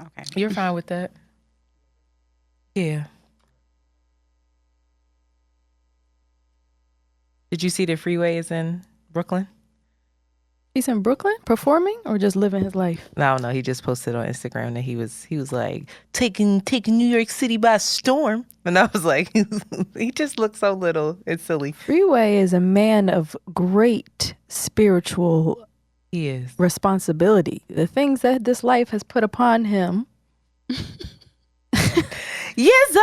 Okay. You're fine with that. Yeah. Did you see the Freeway is in Brooklyn? He's in Brooklyn performing or just living his life? No, he just posted on Instagram that he was like taking New York City by storm. And I was like, he just looks so little. It's silly. Freeway is a man of great spiritual He is. responsibility. The things that this life has put upon him. Yes.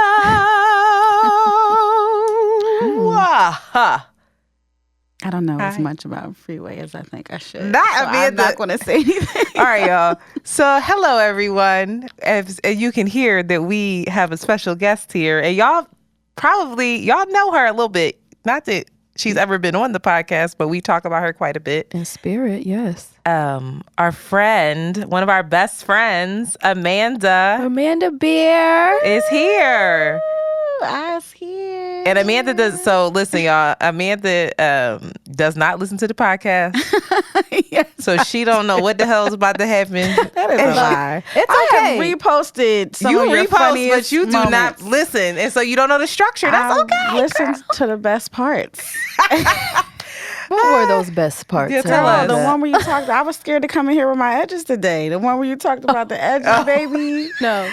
I don't know as much about Freeway as I think I should. I'm not going to say anything. All right, y'all. So, hello, everyone. As you can hear that we have a special guest here. And y'all know her a little bit. Not that she's ever been on the podcast, but we talk about her quite a bit. In spirit, yes. Our friend, one of our best friends, Amanda Bear is here. I's here. And Amanda does. So listen, y'all. Amanda does not listen to the podcast, Yes. so she don't know what the hell is about to happen. That is a lie. It's I okay. have reposted some You of your repost, funniest but you do moments. not listen, and so you don't know the structure. That's okay. Listen to the best parts. What were those best parts? Yeah, tell us. The one where you talked. I was scared to come in here with my edges today. The one where you talked about the edges, baby. No.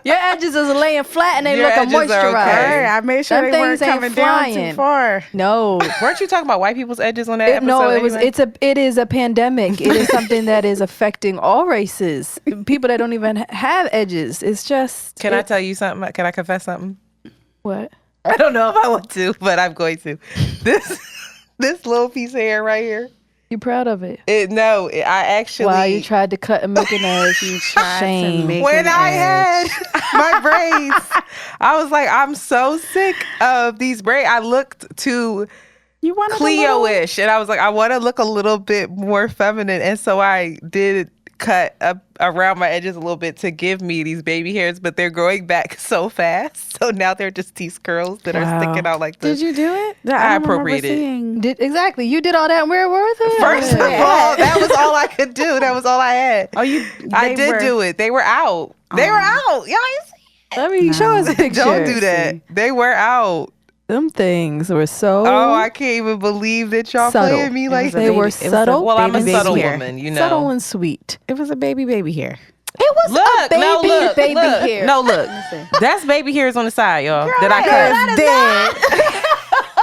Your edges is laying flat and they Your look edges are moisturized. okay. I made sure Them they weren't things ain't coming down too flying. far. No. Weren't you talking about white people's edges on that episode? No, anyway? it is a pandemic. It is something that is affecting all races. People that don't even have edges. It's just Can I tell you something? Can I confess something? what? I don't know if I want to, but I'm going to. This little piece of hair right here. You proud of it? I actually. Wow, you tried to cut and make an edge. You tried Shame. to make When an I edge. had my braids, I was like, I'm so sick of these braids. I looked too You wanted Cleo-ish, and I was like, I want to look a little bit more feminine, and so I did cut up around my edges a little bit to give me these baby hairs, but they're growing back so fast. So now they're just these curls that are sticking out like this. Did you do it? I appropriated. Exactly. You did all that and where were they? First of all, that was all I could do. That was all I had. Oh, I did do it. They were out. They were out. Y'all Let me show us a picture. don't do that. They were out. Them things were so Oh, I can't even believe that y'all subtle. playing me like They that. were subtle. Well, I'm a baby subtle hair. woman, you know. Subtle and sweet. It was a baby here. It was a baby hair. No, look. That's baby hairs on the side, y'all. That I cut. Dead.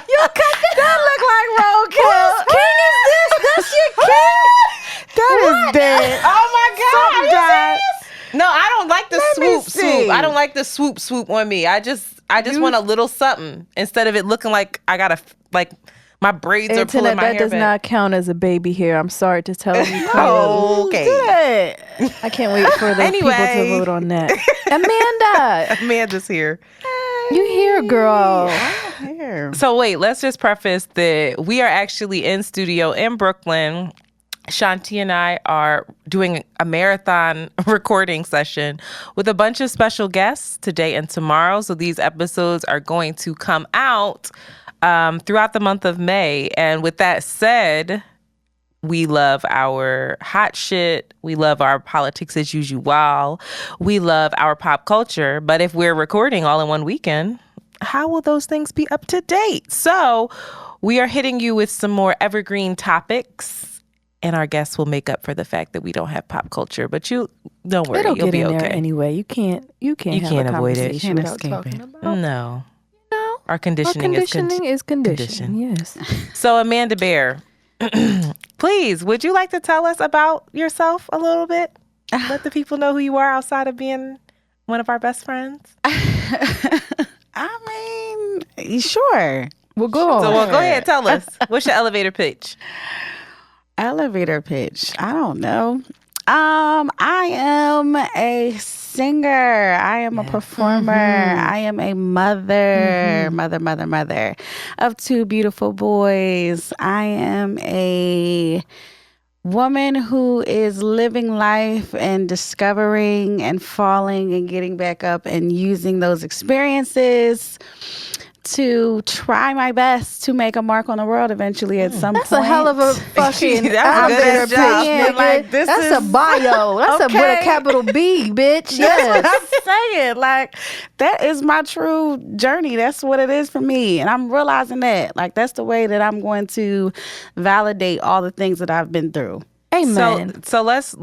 You cut that look like roadkill. Whose king is this? That's your king? That is dead. Oh my God. Are you serious? No, I don't like the Let me swoop. see. I don't like the swoop on me. I just want a little something instead of it looking like I gotta like my braids are pulling Antoinette, my that hair does back. not count as a baby hair. I'm sorry to tell you. Oh, okay. I can't wait for the people Anyway. to vote on that. Amanda, Amanda's here. you here, girl? Here. So wait, let's just preface that we are actually in studio in Brooklyn. Shanti and I are doing a marathon recording session with a bunch of special guests today and tomorrow. So these episodes are going to come out throughout the month of May. And with that said, we love our hot shit. We love our politics as usual. We love our pop culture. But if we're recording all in one weekend, how will those things be up to date? So we are hitting you with some more evergreen topics. And our guests will make up for the fact that we don't have pop culture. But you don't worry, It'll you'll get be in okay. there anyway. You can't You have can't a avoid it. conversation Can't without escape talking it. about. No. No. Our conditioning, is condition. Yes. So Amanda Bear, please, would you like to tell us about yourself a little bit? Let the people know who you are outside of being one of our best friends. I mean, sure. Well, go So on. well, go ahead, tell us. What's your elevator pitch? Elevator pitch. I don't know. I am a singer. I am a performer. I am a mother of two beautiful boys. I am a woman who is living life and discovering and falling and getting back up and using those experiences to try my best to make a mark on the world eventually at some point. That's a hell of a fucking That was a good job. opinion. Like, this That's is- a bio. That's a with a capital B, bitch. Yes. I'm saying, like, that is my true journey. That's what it is for me. And I'm realizing that. Like, that's the way that I'm going to validate all the things that I've been through. Amen. So let's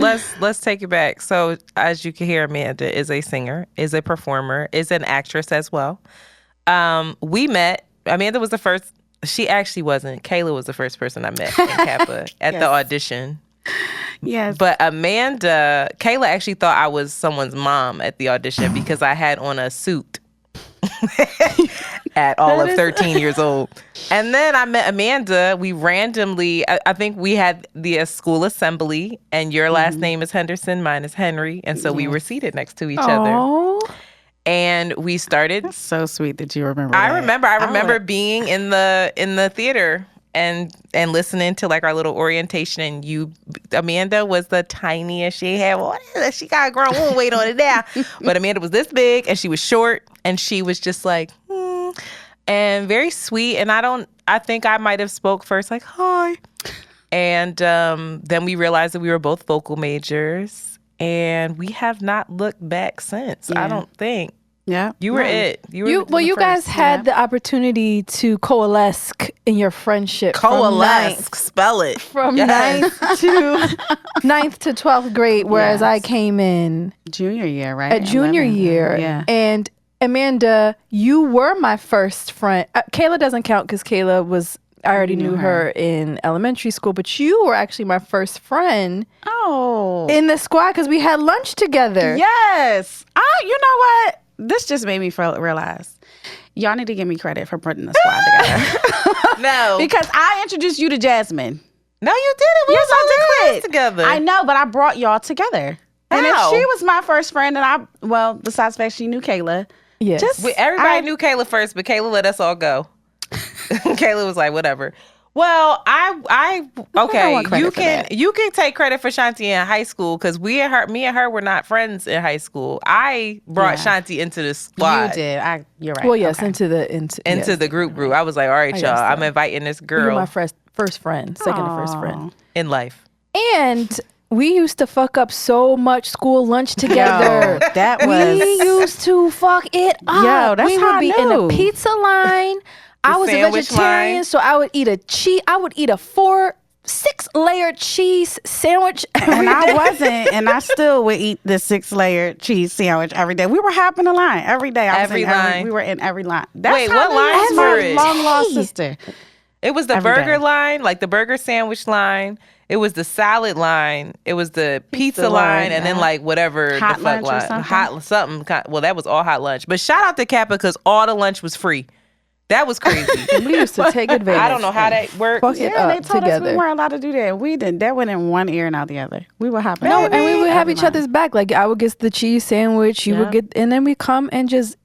take it back. So as you can hear, Amanda is a singer, is a performer, is an actress as well. We met. Amanda was the first. She actually wasn't. Kayla was the first person I met in Kappa at the audition. Yes. But Kayla actually thought I was someone's mom at the audition because I had on a suit at all of 13 years old. And then I met Amanda. We randomly, I think we had the school assembly, and your last name is Henderson, mine is Henry. And so we were seated next to each other. And we started. That's so sweet that you remember. I remember being in the theater and listening to like our little orientation, and Amanda was the tiniest. She had she got a grown woman weight on it now, but Amanda was this big and she was short, and she was just like and very sweet. And I think I might have spoke first, like hi, and then we realized that we were both vocal majors. And we have not looked back since. I don't think. Yeah. You were it. You guys had the opportunity to coalesce in your friendship. Spell it. From ninth to 12th grade, whereas I came in junior year, right? At junior 11. year. Yeah. And Amanda, you were my first friend. Kayla doesn't count because Kayla was... I already knew her in elementary school, but you were actually my first friend in the squad because we had lunch together. Yes. You know what? This just made me realize y'all need to give me credit for putting the squad together. No. Because I introduced you to Jasmine. No, you didn't. We Yes, was on the I class did. together. I know, but I brought y'all together. And if How? she was my first friend, and besides the fact she knew Kayla. Yes. Everybody knew Kayla first, but Kayla let us all go. Kayla was like, whatever. Well, you can take credit for Shanti in high school because me and her were not friends in high school. I brought Shanti into the squad. You did. You're right. Well, yes, Okay. into the group. I was like, all right, y'all, I'm inviting this You're girl my first friend, second to first friend in life. And we used to fuck up so much school lunch together. We used to fuck it up. Yo, that's we how would be I in knew. a pizza line. I was a sandwich vegetarian, line. so I would eat a 6-layer cheese sandwich And I wasn't, and I still would eat the 6-layer cheese sandwich every day. We were hopping the line every day. We were in every line. Wait, what lines were it? My long lost sister. It was the Every burger day. line, like the burger sandwich line. It was the salad line. It was the pizza line, and then like whatever Hot the fuck lunch or line. something? Hot something. Well, that was all hot lunch. But shout out to Kappa because all the lunch was free. That was crazy. we used to take advantage. I don't know how that worked. Fuck it Yeah, up they told us together. we weren't allowed to do that. We didn't. That went in one ear and out the other. We were hopping. No, every and we would have every each line. other's back. Like I would get the cheese sandwich, you would get, and then we come and just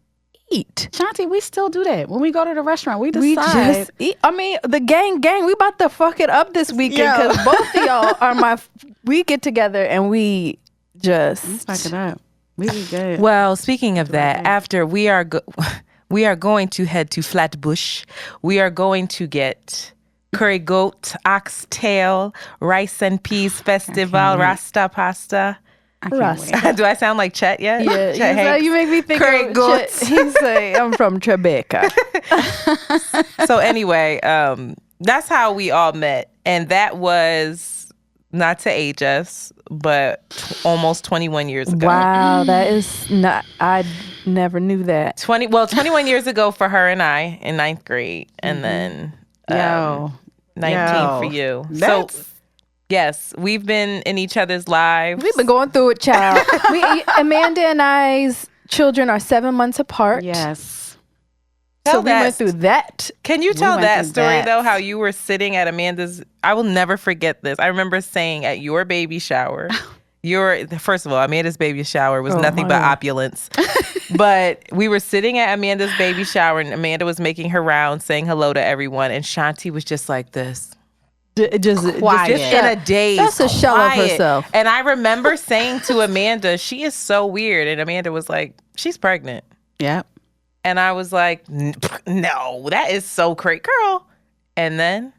eat. Shanti, we still do that. When we go to the restaurant, we decide. We just eat. I mean, the gang, we about to fuck it up this weekend because both of y'all are we get together and we just fuck it up. We be good. Well, speaking of that, after we are going to head to Flatbush. We are going to get curry goat, oxtail, rice and peas festival, rasta pasta. Rasta. Do I sound like Chet yet? Yeah, Chet Hanks? you make me think Curry of goats. He say, I'm from Tribeca. So anyway, that's how we all met. And that was, not to age us, but almost 21 years ago. Wow, that is not, I never knew that. 21 years ago for her and I in 9th grade. And then 19 for you. So yes, we've been in each other's lives. We've been going through it, child. Amanda and I's children are 7 months apart. Yes. So we went through that. Can you tell went that through story that. though? How you were sitting at Amanda's? I will never forget this. I remember saying at your baby shower. First of all, Amanda's baby shower was nothing but opulence. But we were sitting at Amanda's baby shower, and Amanda was making her rounds, saying hello to everyone, and Shanti was just like this. Just Quiet. Just in a daze. That's a shell of quiet. herself. And I remember saying to Amanda, she is so weird. And Amanda was like, she's pregnant. Yep. And I was like, no, that is so great, girl. And then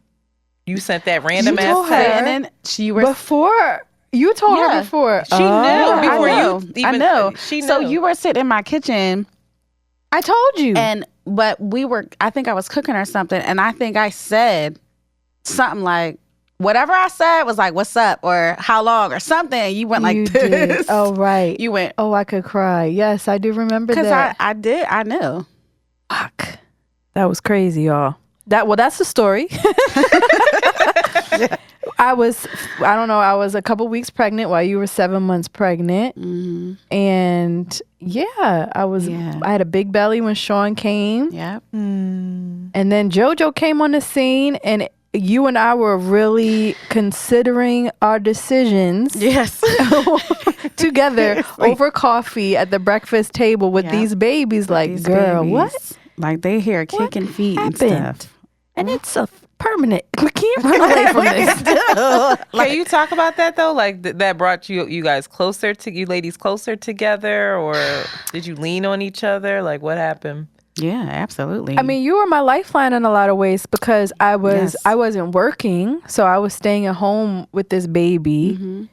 you sent that random ass text. And then she was before. You told her before. She knew before you even. I know. She knew. So you were sitting in my kitchen. I told you. But I think I was cooking or something. And I think I said something like, whatever I said was like, what's up? Or how long? Or something. And you went like this. Did. Oh, right. You went. Oh, I could cry. Yes, I do remember that. Because I did. I knew. Fuck. That was crazy, y'all. That's the story. I was a couple weeks pregnant while you were 7 months pregnant. Mm-hmm. And I had a big belly when Sean came. Yeah. And then JoJo came on the scene, and you and I were really considering our decisions. Yes. Together over coffee at the breakfast table with these babies. Like, these girl, babies. What? Like they here kicking feet and stuff. And it's a permanent. We can't run away from this. Can you talk about that though? Like that brought you guys closer to you ladies closer together, or did you lean on each other? Like what happened? Yeah, absolutely. I mean, you were my lifeline in a lot of ways because I wasn't working, so I was staying at home with this baby. Mm-hmm.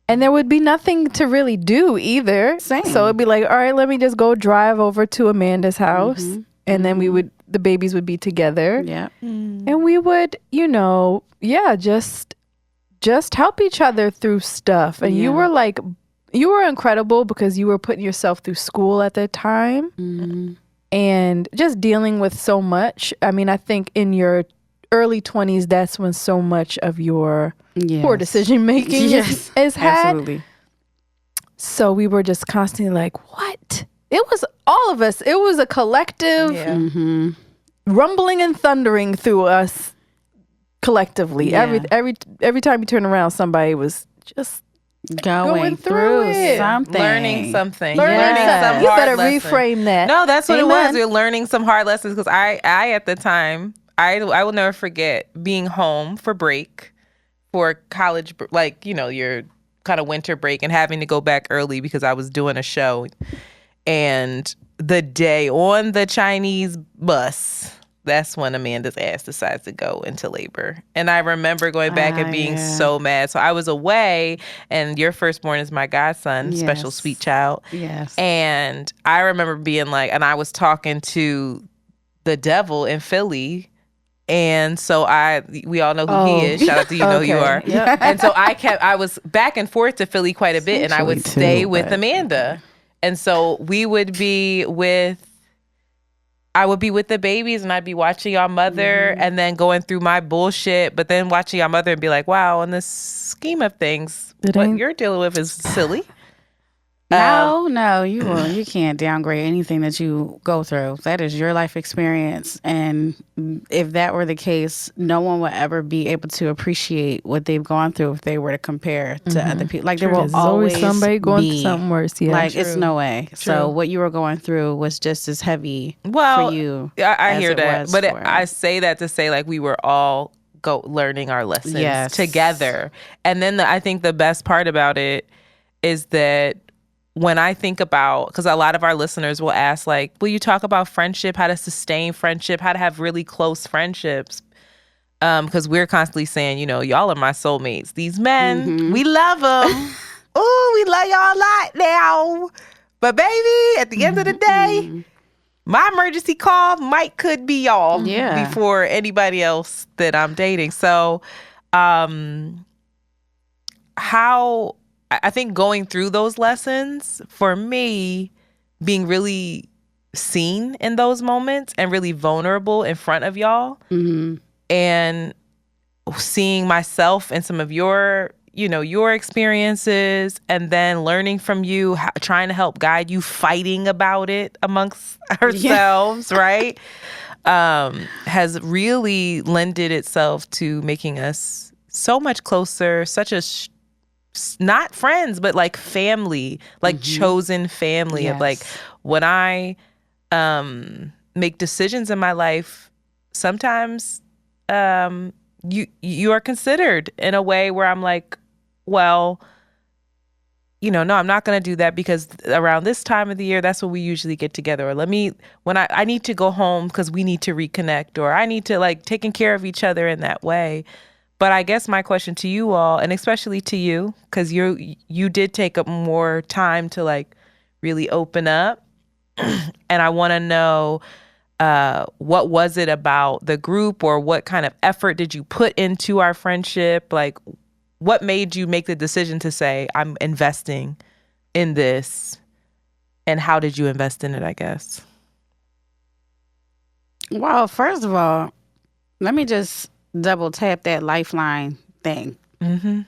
And there would be nothing to really do either. Same. So it'd be like, all right, let me just go drive over to Amanda's house. Mm-hmm. And then the babies would be together. Yeah. And we would, just help each other through stuff. And you were incredible because you were putting yourself through school at the time. Mm-hmm. And just dealing with so much. I mean, I think in your early 20s, that's when so much of your poor decision making is had. Absolutely. So we were just constantly like, what? It was all of us. It was a collective rumbling and thundering through us collectively. Yeah. Every time you turn around, somebody was just going through something. Learning something. Learning something. You better lesson. reframe that. No, that's what it was. You're learning some hard lessons because I at the time, I will never forget being home for break for college, like, your kind of winter break and having to go back early because I was doing a show. And the day on the Chinese bus, that's when Amanda's ass decides to go into labor. And I remember going back and being so mad. So I was away, and your firstborn is my godson, special sweet child. Yes. And I remember being like, and I was talking to the devil in Philly. And so we all know who he is. Shout out to you know who you are. Yep. And so I was back and forth to Philly quite a bit, and I would stay with Amanda. And so I would be with the babies and I'd be watching y'all mother and then going through my bullshit, but then watching y'all mother and be like, wow, in this scheme of things, what you're dealing with is silly. No, you can't downgrade anything that you go through. That is your life experience. And if that were the case, no one would ever be able to appreciate what they've gone through if they were to compare to other people. Like there will always somebody going through something worse. Yeah, like it's no way. True. So what you were going through was just as heavy for you. I hear that, but I say that to say like we were all learning our lessons together. And then I think the best part about it is that when I think about, because a lot of our listeners will ask, like, will you talk about friendship, how to sustain friendship, how to have really close friendships? Because we're constantly saying, y'all are my soulmates. These men, we love them. Ooh, we love y'all a lot now. But baby, at the end of the day, my emergency call could be y'all before anybody else that I'm dating. So I think going through those lessons, for me, being really seen in those moments and really vulnerable in front of y'all and seeing myself in some of your experiences and then learning from you, trying to help guide you, fighting about it amongst ourselves, right? Has really lended itself to making us so much closer, such a not friends, but like family, like chosen family of like when I make decisions in my life, sometimes you are considered in a way where I'm like, well, no, I'm not going to do that because around this time of the year, that's when we usually get together. Or when I need to go home because we need to reconnect, or I need to like taking care of each other in that way. But I guess my question to you all, and especially to you, because you did take up more time to like really open up. And I want to know, what was it about the group, or what kind of effort did you put into our friendship? Like, what made you make the decision to say, I'm investing in this? And how did you invest in it, I guess? Well, first of all, let me just double tap that lifeline thing. Mm-hmm.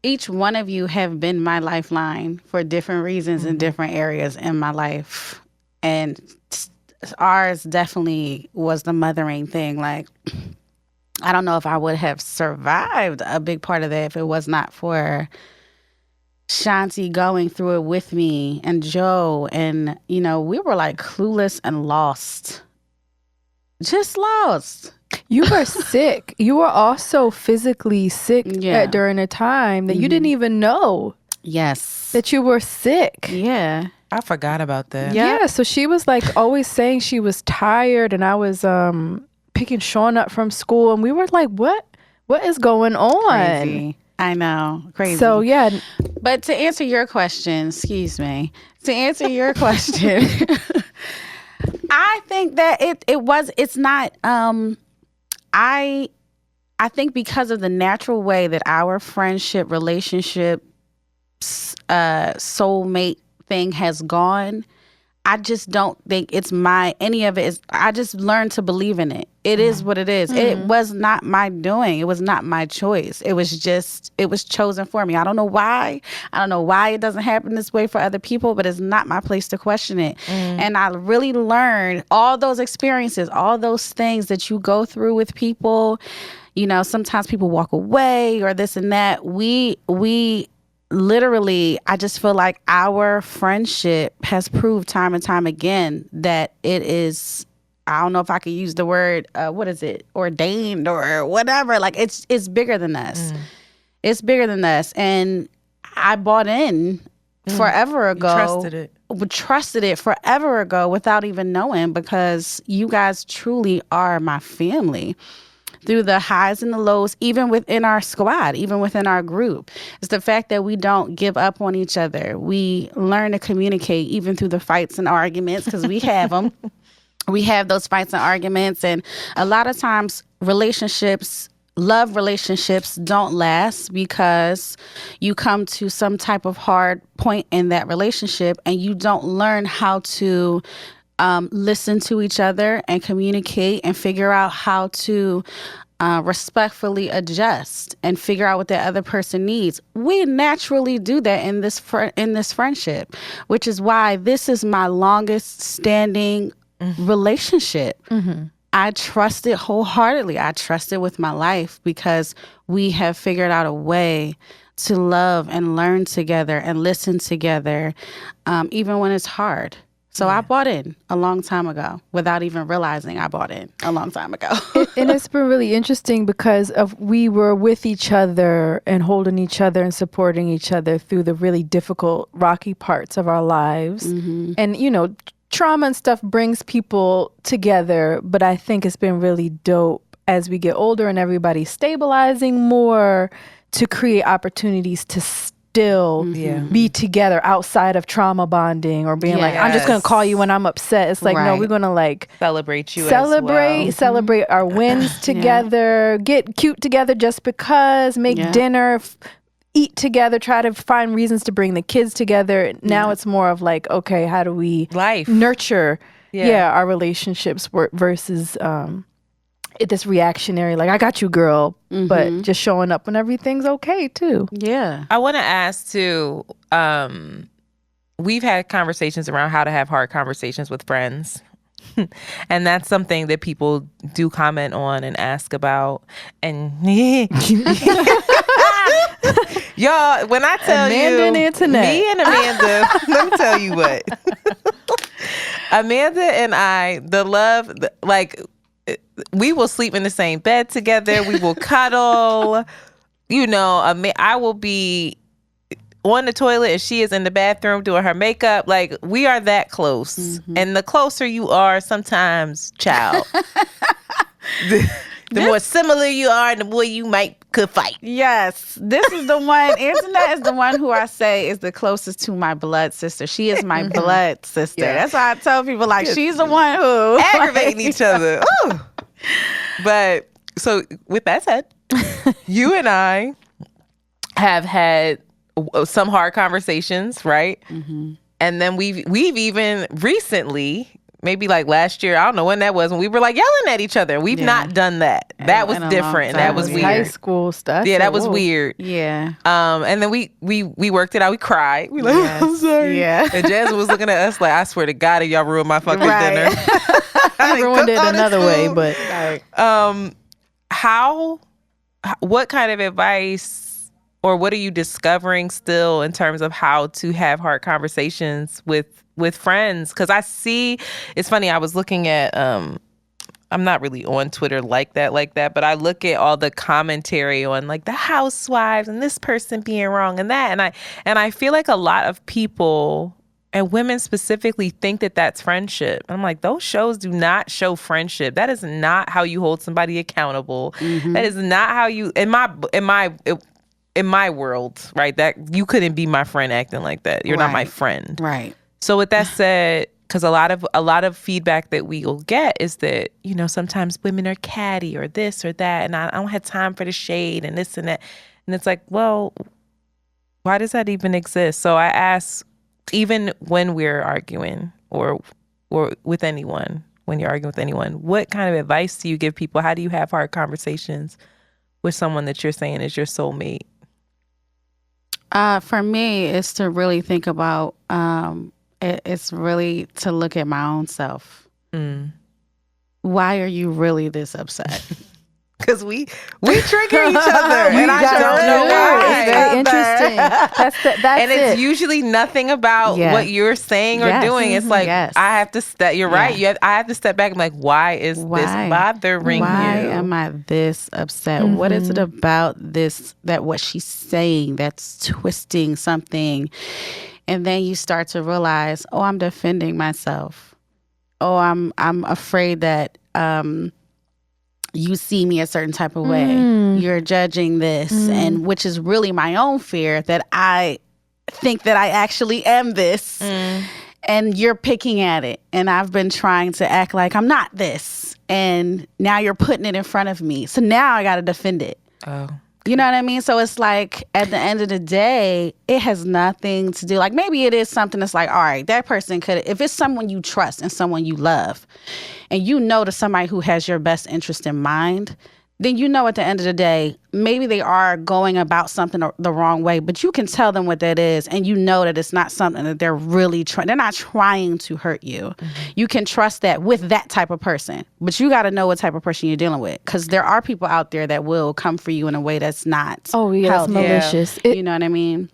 Each one of you have been my lifeline for different reasons in different areas in my life. And ours definitely was the mothering thing. Like, I don't know if I would have survived a big part of that if it was not for Shanti going through it with me and Joe. And, we were like clueless and lost. Just lost. You were sick. You were also physically sick during a time that you didn't even know. Yes. That you were sick. Yeah. I forgot about that. Yeah. So she was like always saying she was tired, and I was picking Sean up from school, and we were like, what is going on? Crazy. I know. Crazy. So yeah. But to answer your question, I think that it's not I think because of the natural way that our friendship, relationship, soulmate thing has gone, I just don't think it's any of it is. I just learned to believe in it. It is what it is. It was not my doing. It was not my choice. It was chosen for me. I don't know why. I don't know why it doesn't happen this way for other people, but it's not my place to question it. And I really learned all those experiences, all those things that you go through with people. Sometimes people walk away or this and that. We literally, I just feel like our friendship has proved time and time again that it is, I don't know if I could use the word, what is it, ordained or whatever. Like, it's bigger than us. It's bigger than us. And I bought in forever ago. You trusted it forever ago without even knowing, because you guys truly are my family. Through the highs and the lows, even within our squad, even within our group. It's the fact that we don't give up on each other. We learn to communicate even through the fights and arguments, because we have them. We have those fights and arguments. And a lot of times love relationships don't last because you come to some type of hard point in that relationship and you don't learn how to listen to each other and communicate and figure out how to respectfully adjust and figure out what the other person needs. We naturally do that in this friendship, which is why this is my longest standing relationship. I trust it wholeheartedly. I trust it with my life because we have figured out a way to love and learn together and listen together, even when it's hard. So I bought in a long time ago without even realizing I bought in a long time ago. And it's been really interesting because we were with each other and holding each other and supporting each other through the really difficult, rocky parts of our lives. And, trauma and stuff brings people together, but I think it's been really dope as we get older and everybody's stabilizing more to create opportunities to still be together outside of trauma bonding or being like, I'm just going to call you when I'm upset. It's like, no, we're going to like celebrate you celebrate our wins together, get cute together just because, make dinner, eat together, try to find reasons to bring the kids together. Now it's more of like, okay, how do we nurture our relationships versus this reactionary, like, I got you, girl, but just showing up when everything's okay too. Yeah. I want to ask too, we've had conversations around how to have hard conversations with friends. And that's something that people do comment on and ask about. And y'all, when I tell Amanda and Antoinette. Me and Amanda, let me tell you what. Amanda and I, the love, like, we will sleep in the same bed together. We will cuddle. I will be on the toilet and she is in the bathroom doing her makeup. Like, we are that close. Mm-hmm. And the closer you are, sometimes, child, the more similar you are, the more you could fight. Yes. This is the one, Antoinette is the one who I say is the closest to my blood sister. She is my blood sister. Yeah. That's why I tell people, like, she's the one who... aggravating each other. Ooh. But, so, with that said, you and I have had some hard conversations, right? Mm-hmm. And then we've even recently, maybe like last year, I don't know when that was, when we were like yelling at each other. We've not done that. That was different. That was weird. High school stuff. Yeah, that was weird. Yeah. And then we worked it out. We cried. We like, I'm sorry. Yeah. And Jasmine was looking at us like, I swear to God, if y'all ruined my fucking dinner. I ruined it another way, but what kind of advice or what are you discovering still in terms of how to have hard conversations with friends? Because I see, it's funny, I was looking at, I'm not really on Twitter like that, but I look at all the commentary on like the housewives and this person being wrong and that. And I feel like a lot of people, and women specifically, think that that's friendship. I'm like, those shows do not show friendship. That is not how you hold somebody accountable. Mm-hmm. That is not how you, in my world, right, that you couldn't be my friend acting like that. You're not my friend. Right. So with that said, because a lot of feedback that we will get is that, you know, sometimes women are catty or this or that, and I don't have time for the shade and this and that. And it's like, well, why does that even exist? So I ask, even when we're arguing or with anyone, when you're arguing with anyone, what kind of advice do you give people? How do you have hard conversations with someone that you're saying is your soulmate? For me, it's to really think about, it's really to look at my own self. Mm. Why are you really this upset? Because we trigger each other. And I don't know why. It's very interesting. That's and it's usually nothing about what you're saying or doing. It's like, I have to step, you're right. I have to step back and like, why is this bothering you? Why am I this upset? Mm-hmm. What is it about this, that what she's saying that's twisting something? And then you start to realize, oh, I'm defending myself. Oh, I'm afraid that, you see me a certain type of way. You're judging this, and which is really my own fear that I think that I actually am this, and you're picking at it. And I've been trying to act like I'm not this, and now you're putting it in front of me. So now I got to defend it. Oh. You know what I mean? So it's like, at the end of the day, it has nothing to do, like, maybe it is something that's like, all right, that person could, if it's someone you trust and someone you love, and you know to somebody who has your best interest in mind, then you know at the end of the day, maybe they are going about something the wrong way, but you can tell them what that is, and you know that it's not something that they're really trying. They're not trying to hurt you. Mm-hmm. You can trust that with that type of person, but you got to know what type of person you're dealing with, because there are people out there that will come for you in a way that's not that's malicious. You know what I mean?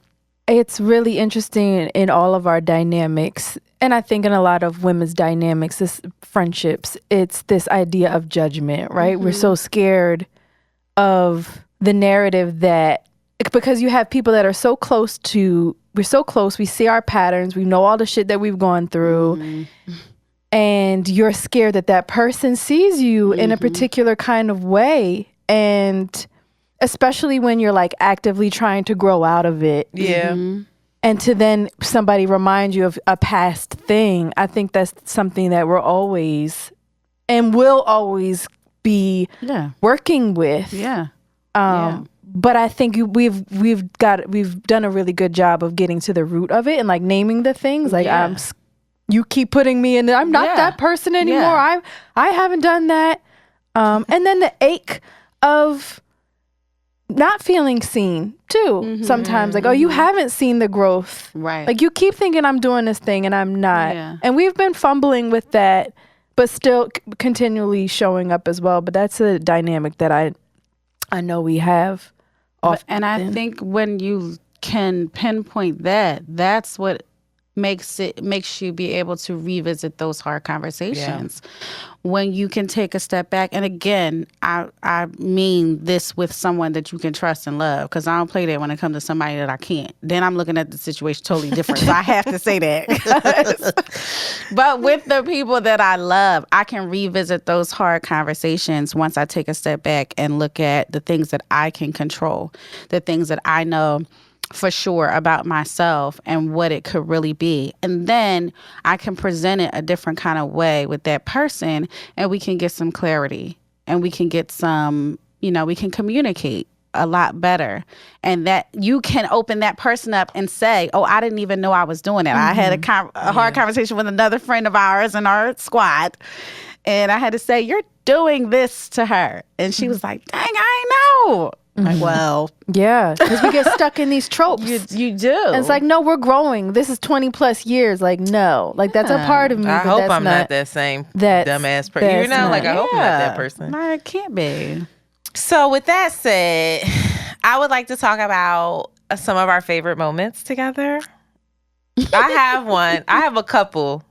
It's really interesting in all of our dynamics, and I think in a lot of women's dynamics, this friendships, it's this idea of judgment, right? Mm-hmm. We're so scared of the narrative that, because you have people that are so close we're so close, we see our patterns, we know all the shit that we've gone through, and you're scared that person sees you in a particular kind of way, and especially when you're like actively trying to grow out of it. Yeah. Mm-hmm. And to then somebody remind you of a past thing, I think that's something that we're always and will always be working with. Yeah. But I think we've done a really good job of getting to the root of it and like naming the things. Like you keep putting me in. I'm not that person anymore. I haven't done that. And then the ache of not feeling seen too. Sometimes like, oh, you haven't seen the growth. Right. Like you keep thinking I'm doing this thing and I'm not. Yeah. And we've been fumbling with that, but still continually showing up as well. But that's a dynamic that I know we have. And I think when you can pinpoint that, that's what makes you be able to revisit those hard conversations. When you can take a step back, and again, I mean this with someone that you can trust and love, because I don't play that when it comes to somebody that I can't. Then I'm looking at the situation totally different. So I have to say that. But with the people that I love, I can revisit those hard conversations once I take a step back and look at the things that I can control, the things that I know for sure about myself and what it could really be. And then I can present it a different kind of way with that person, and we can get some clarity, and we can get some, we can communicate a lot better. And that you can open that person up and say, oh, I didn't even know I was doing that. I had a hard conversation with another friend of ours in our squad, and I had to say, you're doing this to her. And she was like, dang, I ain't know. Like, well, yeah, because we get stuck in these tropes. You do. And it's like, no, we're growing. This is 20 plus years. Like, no, like that's a part of me. I hope I'm not that same dumbass person. I hope I'm not that person. No, it can't be. So with that said, I would like to talk about some of our favorite moments together. I have one. I have a couple.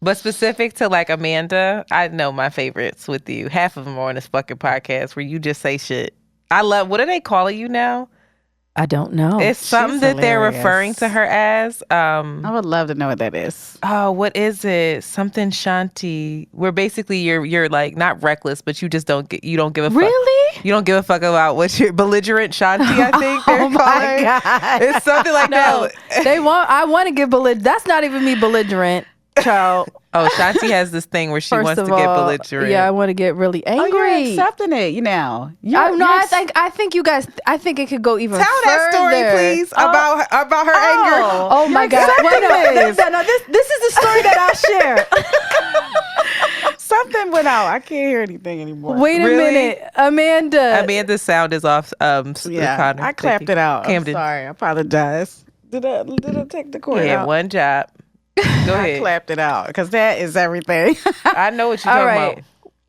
But specific to like Amanda, I know my favorites with you. Half of them are on this fucking podcast where you just say shit. I love, what are they calling you now? I don't know. It's something that they're referring to her as. I would love to know what that is. Oh, what is it? Something Shanti. Where basically you're like not reckless, but you just don't give a fuck. Really? You don't give a fuck about what you're belligerent Shanti, I think they're calling. God. It's something like that. I want to get belligerent. That's not even me belligerent. Child. Oh, Shanti has this thing where she wants to get belligerent. Yeah, I want to get really angry. Oh, you're accepting it, now. I think you guys. I think it could go even further. Tell that story, please, about her anger. Oh my God! No, this is the story that I'll share. Something went out. I can't hear anything anymore. Wait a minute, Amanda. Amanda's sound is off. Yeah, I clapped it out. I'm sorry. I apologize. Did I take the cord out? One job. Go ahead. I clapped it out because that is everything. I know what you're talking about.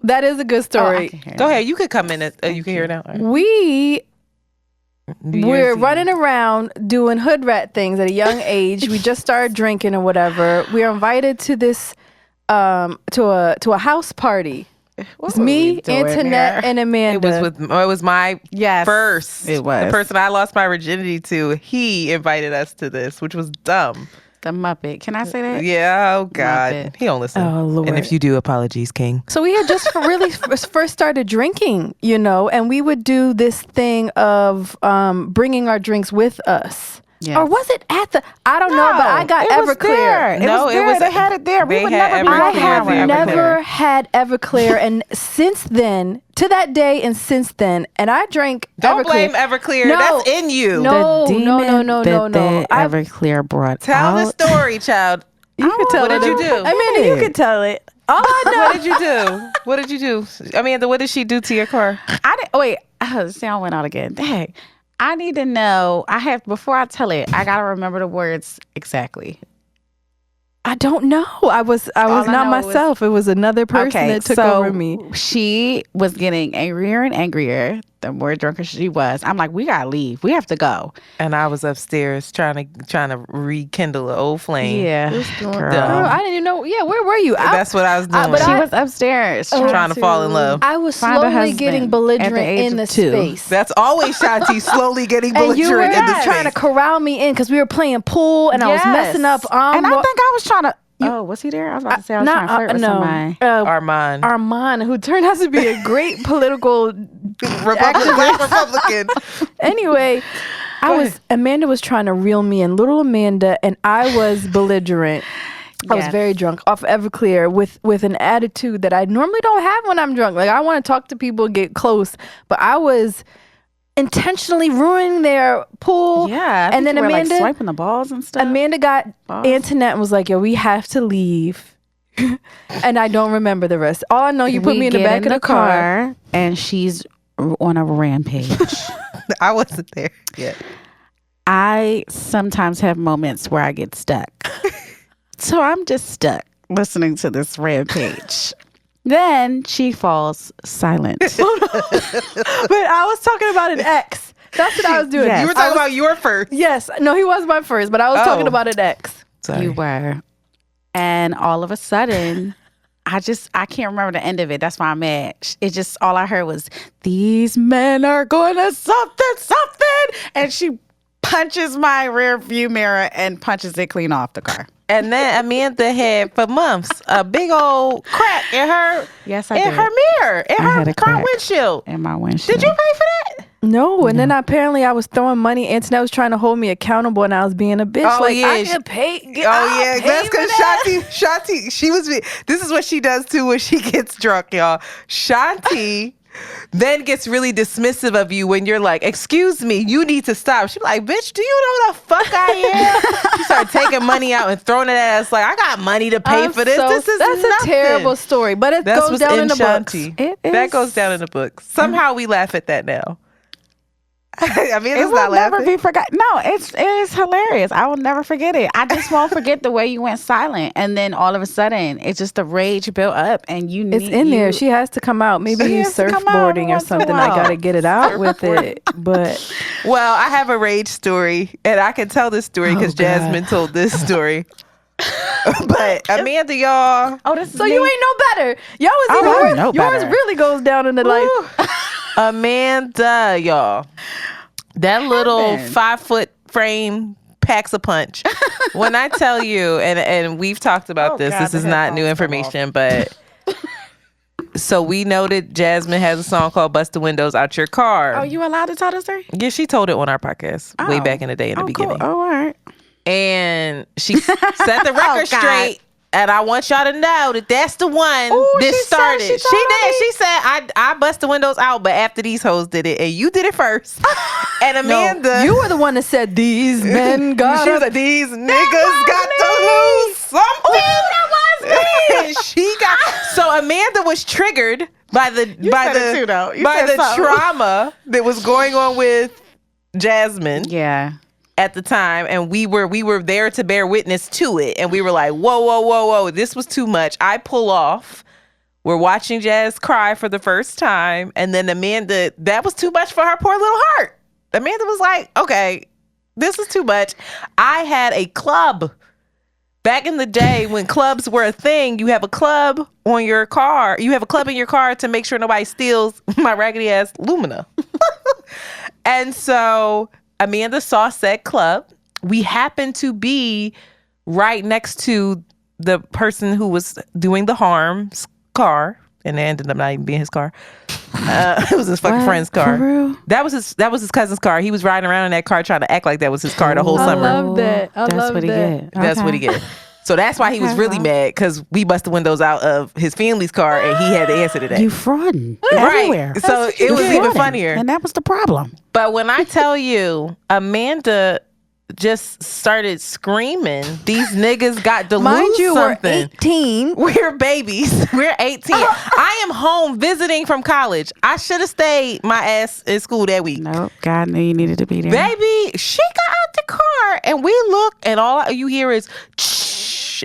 That is a good story. Go ahead. You could come in. You can hear it now. Right. We're running around doing hood rat things at a young age. We just started drinking or whatever. We are invited to this to a house party. It's me, Antoinette, and Amanda. It was my first. It was the person I lost my virginity to. He invited us to this, which was dumb. The Muppet. Can I say that? Yeah. Oh God. Muppet. He don't listen. Oh Lord. And if you do, apologies, King. So we had just really first started drinking, and we would do this thing of bringing our drinks with us. Yes. Or was it at the? I don't know, but I got Everclear. They had it there. We would never be I have never had Everclear, and since then, to that day, and since then, and I drank. Don't blame Everclear. No, that's in you. No. Everclear brought. Tell the story, child. You can tell. What did you do? Amanda, you can tell it. All I know. What did you do? Amanda, what did she do to your car? I didn't. Wait. Sound went out again. Dang. I need to know. Before I tell it, I gotta remember the words exactly. I don't know. I was not myself. It was another person that took over me. She was getting angrier and angrier the more drunker she was. I'm like, we gotta leave. We have to go. And I was upstairs trying to rekindle an old flame. Yeah, girl, I didn't even know. Yeah, where were you? That's what I was doing. But she was upstairs trying to fall in love. I was slowly getting belligerent in the space. That's always Shanti, slowly getting belligerent in the space. Trying to corral me in because we were playing pool and I was messing up. And I think I was trying to. Was he there? I was about to say I was trying to flirt with somebody. Armand, who turned out to be a great political Republican. Anyway, Amanda was trying to reel me in, little Amanda, and I was belligerent. I was very drunk off Everclear with an attitude that I normally don't have when I'm drunk. Like, I want to talk to people, get close, but I was intentionally ruining their pool. Yeah. And then Amanda swiping the balls and stuff. Amanda got Antoinette and was like, yo, we have to leave. And I don't remember the rest. All I know, you put me in the back of the car. And she's on a rampage. I wasn't there yet. I sometimes have moments where I get stuck. So I'm just stuck listening to this rampage. Then she falls silent. But I was talking about an ex. That's what I was doing. Yes. You were talking about your first. Yes. No, he was my first, but I was talking about an ex. Sorry. You were. And all of a sudden, I can't remember the end of it. That's why I'm mad. It just, all I heard was, these men are going to something. And she punches my rear view mirror and punches it clean off the car. And then Amanda had for months a big old crack in her I did. her mirror, in her front windshield. In my windshield. Did you pay for that? No, and then apparently I was throwing money. Antoinette was trying to hold me accountable, and I was being a bitch. I can pay. That's because Shanti, she was. This is what she does too when she gets drunk, y'all. Shanti then gets really dismissive of you when you're like, "Excuse me, you need to stop." She's like, "Bitch, do you know what the fuck I am?" She started taking money out and throwing it at us like, "I got money to pay for this. That's nothing." A terrible story, but it goes down in the Shanti. books. That goes down in the books. Somehow we laugh at that now. I mean, it will never be forgotten. No, it's hilarious. I will never forget it. I just won't forget the way you went silent, and then all of a sudden, it's just the rage built up, and it's in there. She has to come out. Maybe he's surfboarding or something. I gotta get it out with it. But I have a rage story, and I can tell this story because Jasmine told this story. But Amanda, y'all. So you ain't no better. Y'all was even worse. Yours really goes down in the light. Amanda, y'all. That little 5-foot frame packs a punch. When I tell you, and we've talked about this is not new information, but so we know that Jasmine has a song called Bust the Windows Out Your Car. Oh, you allowed to tell the story? Yeah, she told it on our podcast way back in the day in the beginning. Cool. Oh, all right. And she set the record straight. And I want y'all to know that that's the one that started. She did. She said, I bust the windows out, but after these hoes did it, and you did it first. And Amanda. No, you were the one that said, these men got She was like, these niggas got to lose something. That was me. She got. So Amanda was triggered by the trauma that was going on with Jasmine. Yeah. At the time, and we were there to bear witness to it, and we were like, whoa, this was too much. I pull off. We're watching Jazz cry for the first time, and then Amanda, that was too much for her poor little heart. Amanda was like, okay, this is too much. I had a club. Back in the day when clubs were a thing, you have a club on your car. You have a club in your car to make sure nobody steals my raggedy ass Lumina. And so Amanda saw said club. We happened to be right next to the person who was doing the harm's car, and it ended up not even being his car. It was his fucking friend's car. For real? That was his cousin's car. He was riding around in that car trying to act like that was his car the whole summer. I love that. That's what he get. That's what he get. So that's why he was really mad, because we bust the windows out of his family's car and he had to answer to that. You frauding everywhere. Right. So it was even funnier. And that was the problem. But when I tell you, Amanda just started screaming, these niggas got to lose something. We're 18. We're babies. We're 18. I am home visiting from college. I should have stayed my ass in school that week. Nope. God knew you needed to be there. Baby, she got out the car and we look and all you hear is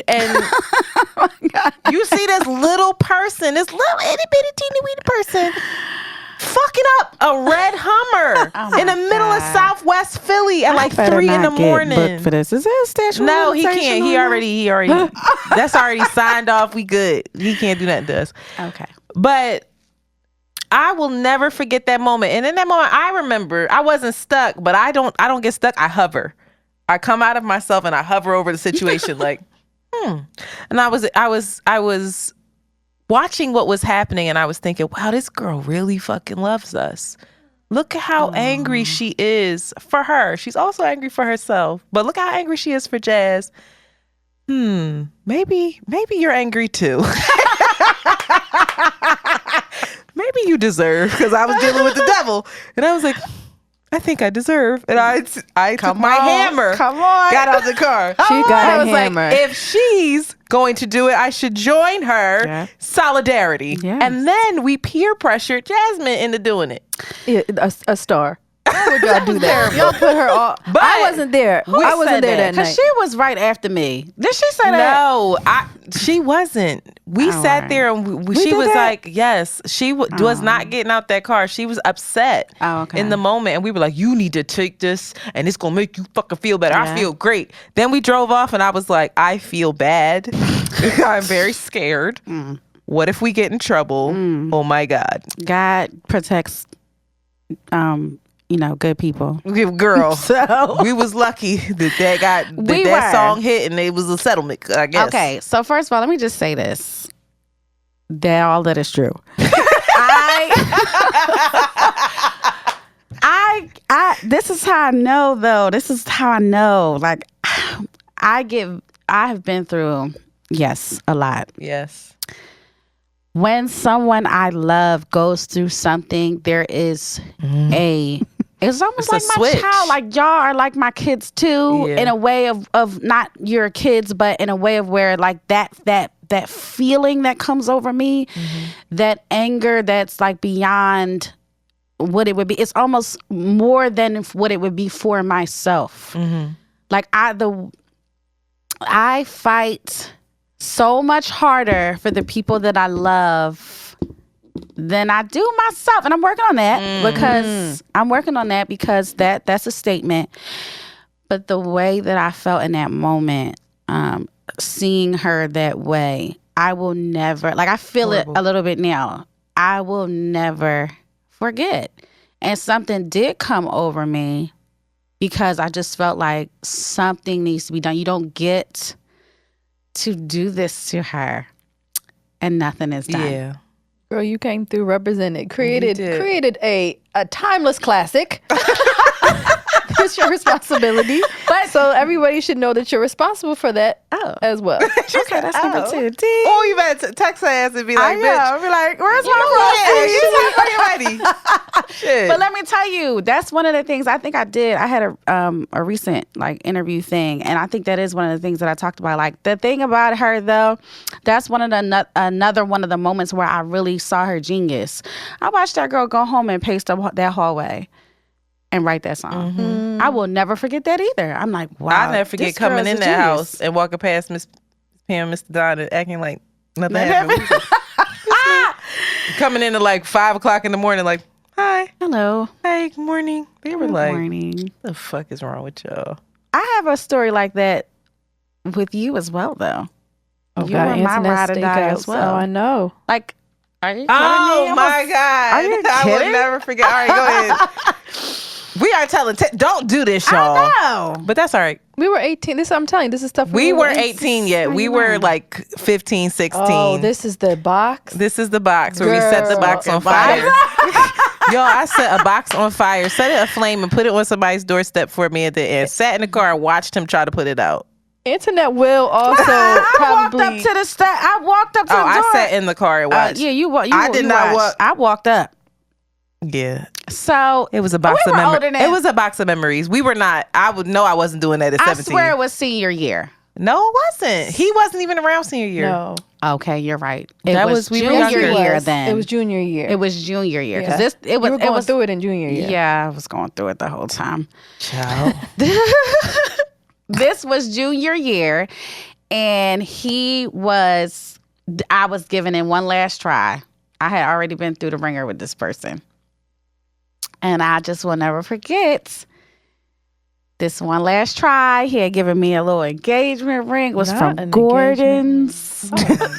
and you see this little person, this little itty bitty teeny weeny person fucking up a red Hummer in the middle of Southwest Philly at like 3 in the morning. Booked for this. Is there a statute? No, he can't. He already that's already signed off. We good. He can't do nothing to us. Okay. But I will never forget that moment. And in that moment, I remember I wasn't stuck, but I don't get stuck. I hover. I come out of myself and I hover over the situation like, And I was watching what was happening, and I was thinking, wow, this girl really fucking loves us. Look at how angry she is for her. She's also angry for herself, but look how angry she is for Jazz. Maybe you're angry too. Maybe you deserve, because I was dealing with the devil, and I was like, I think I deserve. And I took my hammer. Come on. Got out the car. She got a hammer. Like, if she's going to do it, I should join her. Yeah. Solidarity. Yes. And then we peer pressured Jasmine into doing it. Yeah, a star. Why would y'all do that? Y'all put her off. But I wasn't there. I wasn't there that night. Because she was right after me. Did she say that? No, she wasn't. We sat there and she was like, yes, she was not getting out that car. She was upset in the moment. And we were like, you need to take this and it's going to make you fucking feel better. I feel great. Then we drove off and I was like, I feel bad. I'm very scared. What if we get in trouble? Oh my God. God protects, good people. Girl, So we was lucky that song hit and it was a settlement, I guess. Okay, so first of all, let me just say this. All that is true. This is how I know, though. This is how I know. Like, I have been through, a lot. Yes. When someone I love goes through something, there is it's almost like my switch. child. Like, y'all are like my kids too, in a way of not your kids, but in a way of where like that feeling that comes over me, that anger that's like beyond what it would be. It's almost more than what it would be for myself. Like I fight so much harder for the people that I love than I do myself. And I'm working on that because that's a statement. But the way that I felt in that moment, seeing her that way, I will never, like I feel it a little bit now. I will never forget. And something did come over me because I just felt like something needs to be done. You don't get to do this to her and nothing is done. Yeah. Girl, you came through, represented, created a timeless classic. It's your responsibility. But so everybody should know that you're responsible for that as well. Okay, that's number 2. Oh, you better text her ass and be like, bitch. I'll be like, where's my She's like, ready. Shit. But let me tell you, that's one of the things I think I did. I had a recent like interview thing, and I think that is one of the things that I talked about. Like the thing about her though, that's one of the another one of the moments where I really saw her genius. I watched that girl go home and pace that hallway and write that song. I will never forget that either. I'm like, wow. I'll never forget coming in that house and walking past Miss Pam, Mr. Don, and acting like nothing happened. Coming in at like 5 o'clock in the morning, like, hi. Hello. Hey, good morning. They were Good like, morning. the fuck is wrong with y'all? I have a story like that with you as well, though. Oh, you were my ride or die as well. Oh, I know. Like, are you kidding me? Oh my God. Are you I kidding? will never forget. All right, go ahead. We are telling, don't do this, y'all. I know. But that's all right. We were 18. This I'm telling you, this is stuff We weren't 18 yet. We were like 15, 16. Oh, this is the box. This is the box where we set the box on fire. Yo, I set a box on fire, set it aflame, and put it on somebody's doorstep for me at the end. Sat in the car and watched him try to put it out. Internet will also probably. I walked up to the step. I walked up to the door. I sat in the car and watched. Yeah, you I did not walk. I walked up. Yeah. So it was a box of memories. It was a box of memories. We were not. I would know I wasn't doing that at 17. I swear it was senior year. No, it wasn't. He wasn't even around senior year. No. Okay, you're right. That was we were junior younger. year then. It was junior year. It was junior year because you were going through it in junior year. Yeah, I was going through it the whole time. Child. This was junior year, and I was giving him one last try. I had already been through the ringer with this person. And I just will never forget this one last try. He had given me a little engagement ring. It was from Gordon's.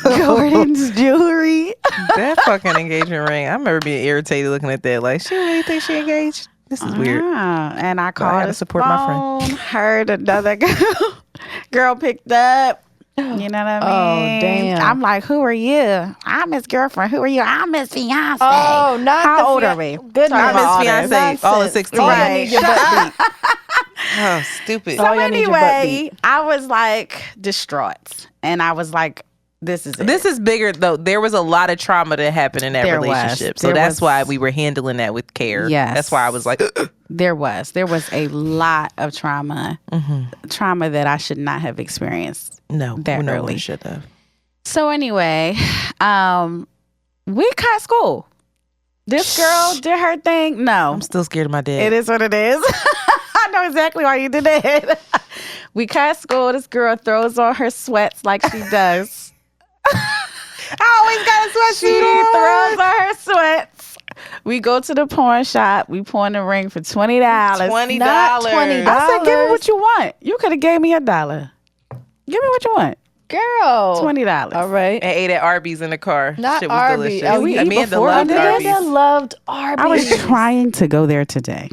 Gordon's jewelry. That fucking engagement ring. I remember being irritated looking at that. Like, she really think she engaged? This is weird. And I called. I gotta support my friend. Heard another girl picked up. You know what I mean? Oh, damn. I'm like, who are you? I'm his girlfriend. Who are you? I'm his fiance. Oh, not How old are we? Goodness. I'm his fiance. All of 16. Right. Oh, stupid. So anyway, I was like distraught. And I was like, this is it. This is bigger, though. There was a lot of trauma that happened in that relationship. So that's why we were handling that with care. Yes. That's why I was like, There was a lot of trauma. Trauma that I should not have experienced. No early. One should have. So anyway, we cut school. This girl did her thing. No. I'm still scared of my dad. It is what it is. I know exactly why you did that. We cut school. This girl throws on her sweats like she does. I always got a sweatsuit She on. throws on her sweats. We go to the pawn shop. We pawn the ring for $20. $20. Not $20. I said, give me what you want. You could have gave me $1. Give me what you want. Girl. $20. All right. And ate at Arby's in the car. Not Shit was Arby's. delicious. Oh, we ate Amanda before loved we did Arby's. Amanda loved Arby's. I was trying to go there today.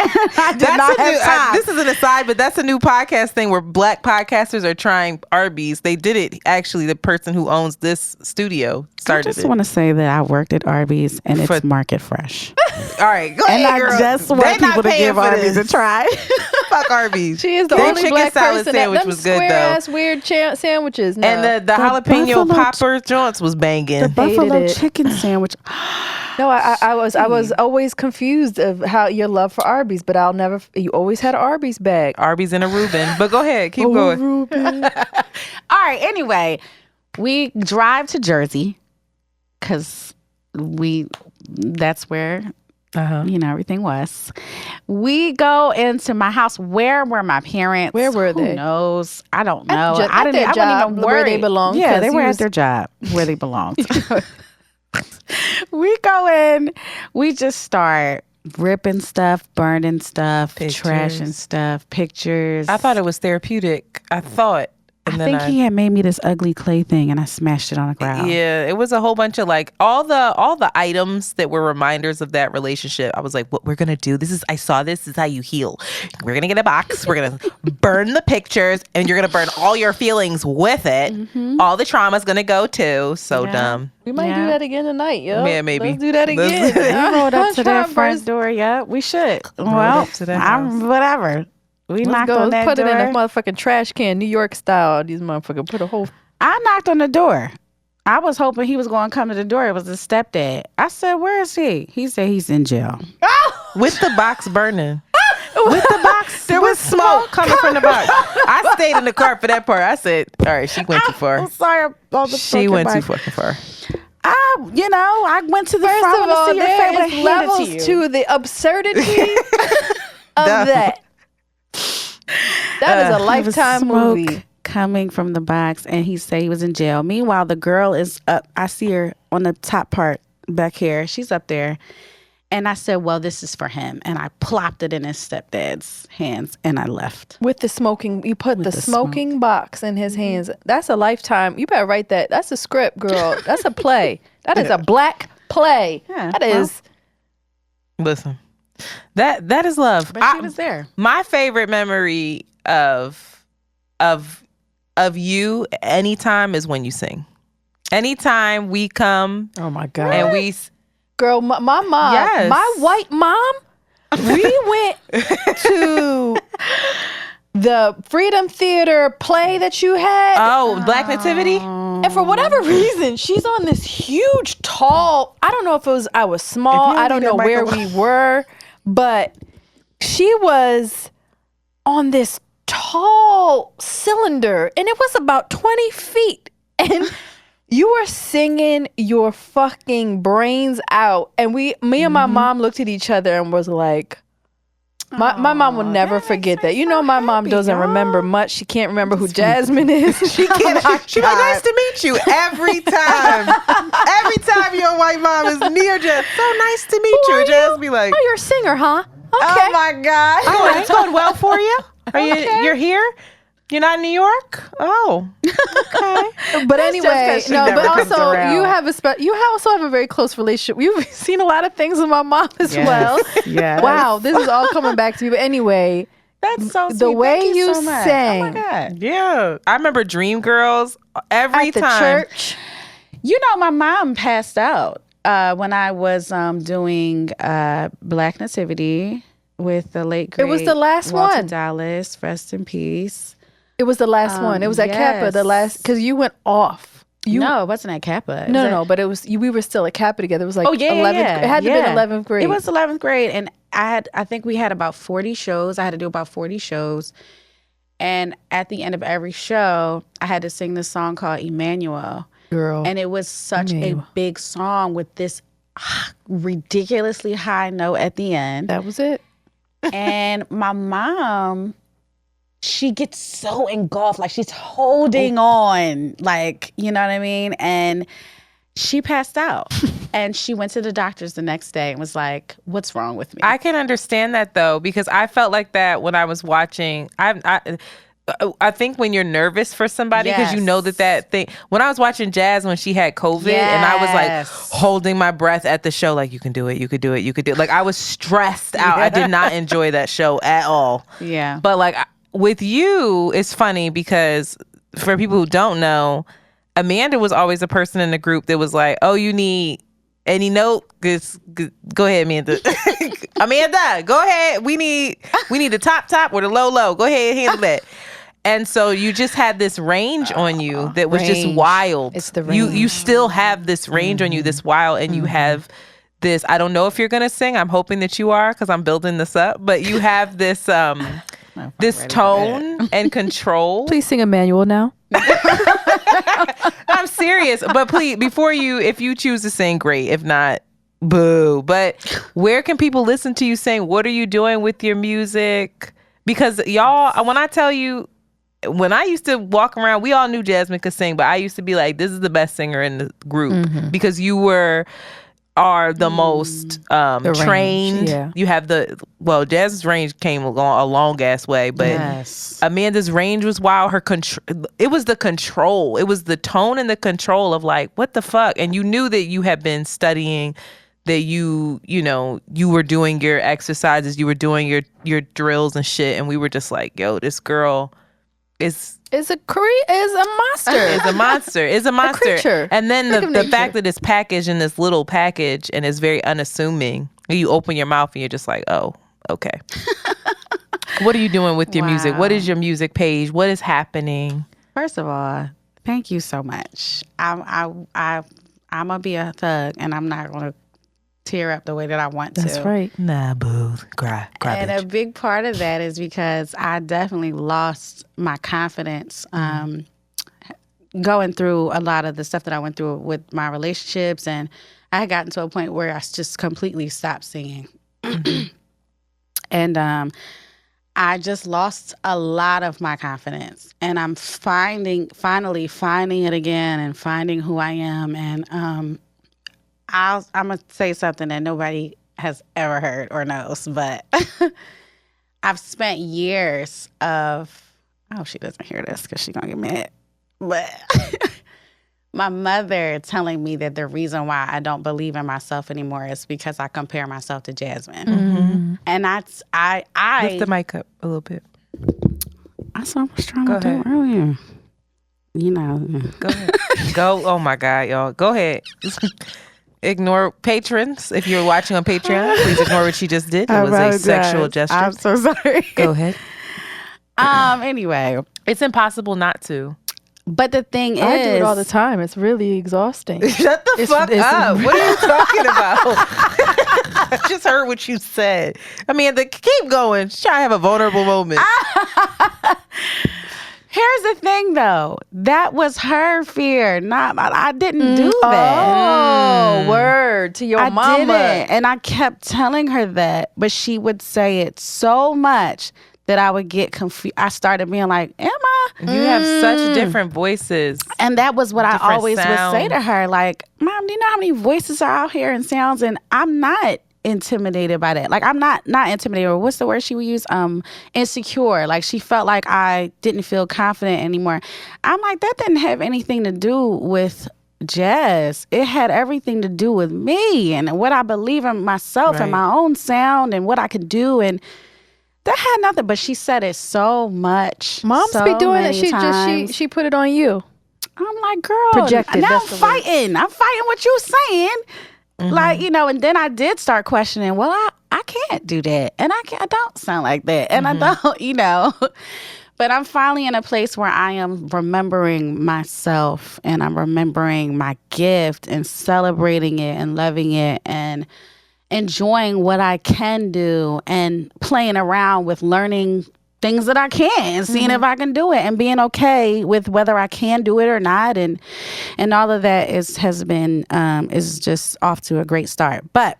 I did not have time. This is an aside, but that's a new podcast thing where black podcasters are trying Arby's. They did it, actually, the person who owns this studio started I just it. want to say that I worked at Arby's and it's market fresh. All right, go And ahead, I girl. just They want not people to paying give for Arby's this. a try. Fuck Arby's. She is the Their only chicken black salad person sandwich that was good, though. square ass weird sandwiches. No. And the jalapeno buffalo popper joints was banging. The buffalo it. chicken sandwich. No, I was always confused of how your love for Arby's, but you always had an Arby's bag. Arby's and a Reuben. But go ahead, keep going. All right. Anyway, we drive to Jersey because that's where everything was. We go into my house. Where were my parents? Where were they? Who knows? I don't know. I wasn't even worried where they belonged. Yeah, they were at their job where they belonged. We go in. We just start ripping stuff, burning stuff, trashing stuff, pictures. I thought it was therapeutic. I thought. And I then think he had made me this ugly clay thing and I smashed it on the ground. Yeah, it was a whole bunch of like all the items that were reminders of that relationship. I was like, what we're gonna do, this is how you heal. We're gonna get a box, we're gonna burn the pictures, and you're gonna burn all your feelings with it. Mm-hmm. All the trauma's gonna go too. So dumb. We might do that again tonight, yo. Yeah, maybe. Let's do that again. We rolled up to their Trying front first- door. Yeah, we should. up to their house. Whatever. We Let's knocked go. on Let's that put door. it in a motherfucking trash can, New York style. These motherfuckers put a whole. I knocked on the door. I was hoping he was going to come to the door. It was his stepdad. I said, "Where is he?" He said he's in jail. With the box burning. With the box, there was smoke coming from the box. I stayed in the car for that part. I said, "All right, she went too far. I'm sorry. She went too fucking far." I went to the First front of to all, see your there favorite is hand levels to you. to the absurdity of that. That is a There was Lifetime smoke movie. coming from the box, and he said he was in jail. Meanwhile, the girl is up. I see her on the top part back here. She's up there. And I said, well, this is for him. And I plopped it in his stepdad's hands, and I left. With the smoking, you put the smoking box in his hands. That's a Lifetime. You better write that. That's a script, girl. That's a play. That is a black play. Yeah, That is. Listen, that is love. But she was there. My favorite memory of you anytime is when you sing. Anytime we come Oh my God. and we Girl, my mom, Yes. my white mom, we went to the Freedom Theater play that you had. Black Nativity. And for whatever reason, she's on this huge, tall, I don't know if it was, I was small, I don't know where we were, but she was on this tall cylinder and it was about 20 feet. And you were singing your fucking brains out. And me and my mom looked at each other and was like, my mom will never forget that. You know, my mom doesn't remember much. She can't remember who Jasmine is. She can't. She's like, nice to meet you every time. Every time your white mom is near Jazz, so nice to meet you. Jazz be like, Oh, you're a singer, huh? Okay. Oh, my God. oh, it's going well for you? You're here? You're not in New York? Oh, okay. But just anyway, 'cause she no. never But comes also, around. you also have a very close relationship. You've seen a lot of things with my mom as Yes. well. Yes. Wow, this is all coming back to you. But anyway, That's so sweet. the way Thank you so much. sang. Oh, my God. Yeah. I remember Dreamgirls every at the time. church. You know, my mom passed out when I was doing Black Nativity with the late great It was the last Walter one. Dallas, rest in peace. It was the last one. It was at Kappa, the yes. last, because you went off. No, it wasn't at Kappa. No, but it was. We were still at Kappa together. It was like Oh, yeah, 11th. yeah. It had to be 11th grade. It was 11th grade, and I think we had about 40 shows. I had to do about 40 shows, and at the end of every show, I had to sing this song called Emmanuel. Girl. And it was such a big song with this ridiculously high note at the end. That was it. And my mom, she gets so engulfed, like she's holding on, like, you know what I mean? And she passed out. And she went to the doctors the next day and was like, what's wrong with me? I can understand that, though, because I felt like that when I was watching. I think when you're nervous for somebody, because you know that thing. When I was watching Jazz when she had COVID, and I was like holding my breath at the show, like, you can do it, you could do it, you could do it. Like, I was stressed out. I did not enjoy that show at all. Yeah. But like with you, it's funny because for people who don't know, Amanda was always a person in the group that was like, oh, you need any note? Go ahead, Amanda. Amanda, go ahead. We need the top or the low. Go ahead, handle that. And so you just had this range on you that was just wild. It's the range. You still have this range on you, this wild, and you have this. I don't know if you're gonna sing. I'm hoping that you are, because I'm building this up. But you have this this tone and control. Please sing Emmanuel now. I'm serious. But please, if you choose to sing, great. If not, boo. But where can people listen to you sing? What are you doing with your music? Because y'all, when I tell you, when I used to walk around, we all knew Jasmine could sing, but I used to be like, this is the best singer in the group, because you are the most trained. Yeah. You have Jazz's range came a long ass way, but Amanda's range was wild. It was the control. It was the tone and the control of like, what the fuck? And you knew that you had been studying, that you were doing your exercises, you were doing your drills and shit, and we were just like, yo, this girl is a monster. Is a monster. Is a monster. A creature. And then the fact that it's packaged in this little package and it's very unassuming. You open your mouth and you're just like, oh, okay. What are you doing with your music? What is your music page? What is happening? First of all, thank you so much. I'm gonna be a thug, and I'm not gonna tear up the way that I want to. That's right. Nah, boo. Cry, and bitch. a big part of that is because I definitely lost my confidence going through a lot of the stuff that I went through with my relationships, and I had gotten to a point where I just completely stopped singing. And I just lost a lot of my confidence, and I'm finally finding it again and finding who I am. And I'm going to say something that nobody has ever heard or knows, but I've spent years of, she doesn't hear this because she's going to get mad, but my mother telling me that the reason why I don't believe in myself anymore is because I compare myself to Jasmine. Mm-hmm. And I lift the mic up a little bit. That's what I was trying to do earlier. Go ahead. Go. Oh my God, y'all. Go ahead. Ignore patrons. If you're watching on Patreon, please ignore what she just did. It was a sexual gesture. I'm so sorry. Go ahead. Anyway, it's impossible not to. But the thing is, I do it all the time. It's really exhausting. Shut the fuck up. What are you talking about? I just heard what you said. I mean, keep going. Try to have a vulnerable moment. Here's the thing, though. That was her fear, not mine. I didn't do that. Oh, word to your mama. I didn't. And I kept telling her that, but she would say it so much that I would get confused. I started being like, am I? You have such different voices. And that was what I always would say to her. Like, Mom, do you know how many voices are out here and sounds? And I'm not intimidated by that. Like, I'm not intimidated, or what's the word she would use? Insecure. Like, she felt like I didn't feel confident anymore. I'm like, that didn't have anything to do with Jazz. It had everything to do with me and what I believe in myself and my own sound and what I could do. And that had nothing, but she said it so much. Moms be doing it. She put it on you. I'm like, girl, projected. Now I'm fighting. I'm fighting what you're saying. Mm-hmm. Like, and then I did start questioning, well, I can't do that. And I don't sound like that. And I don't, But I'm finally in a place where I am remembering myself, and I'm remembering my gift and celebrating it and loving it and enjoying what I can do and playing around with learning things that I can, seeing if I can do it, and being okay with whether I can do it or not, and all of that is just off to a great start. But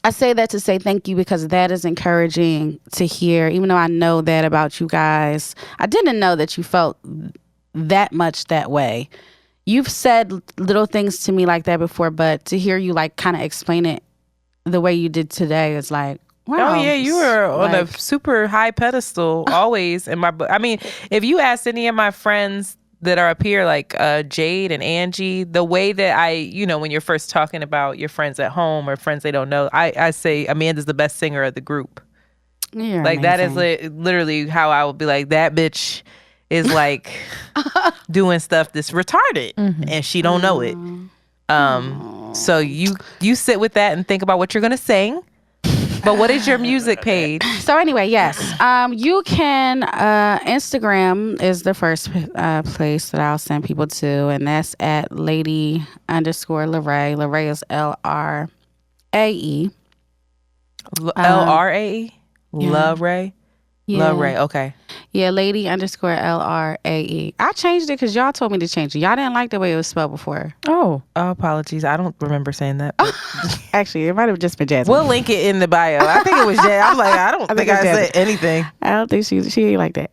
I say that to say thank you, because that is encouraging to hear. Even though I know that about you guys, I didn't know that you felt that much that way. You've said little things to me like that before, but to hear you like kind of explain it the way you did today is like, wow. Oh yeah, you were on a super high pedestal always in my book. I mean, if you asked any of my friends that are up here, like Jade and Angie, the way that when you're first talking about your friends at home or friends they don't know, I say Amanda's the best singer of the group. You're like amazing. That is literally how I would be like, that bitch is like doing stuff that's retarded and she don't know it. So you sit with that and think about what you're gonna sing. But what is your music page? So anyway, yes, you can, Instagram is the first place that I'll send people to, and that's at Lady _Larae. Larae is LRAE. LRAE? Larae? Yeah. Larae, okay. Yeah, Lady _LRAE. I changed it because y'all told me to change it. Y'all didn't like the way it was spelled before. Oh, apologies. I don't remember saying that. Actually, it might have just been Jasmine. We'll link it in the bio. I think it was Jasmine. I'm like, I don't think I said anything. I don't think she ain't like that.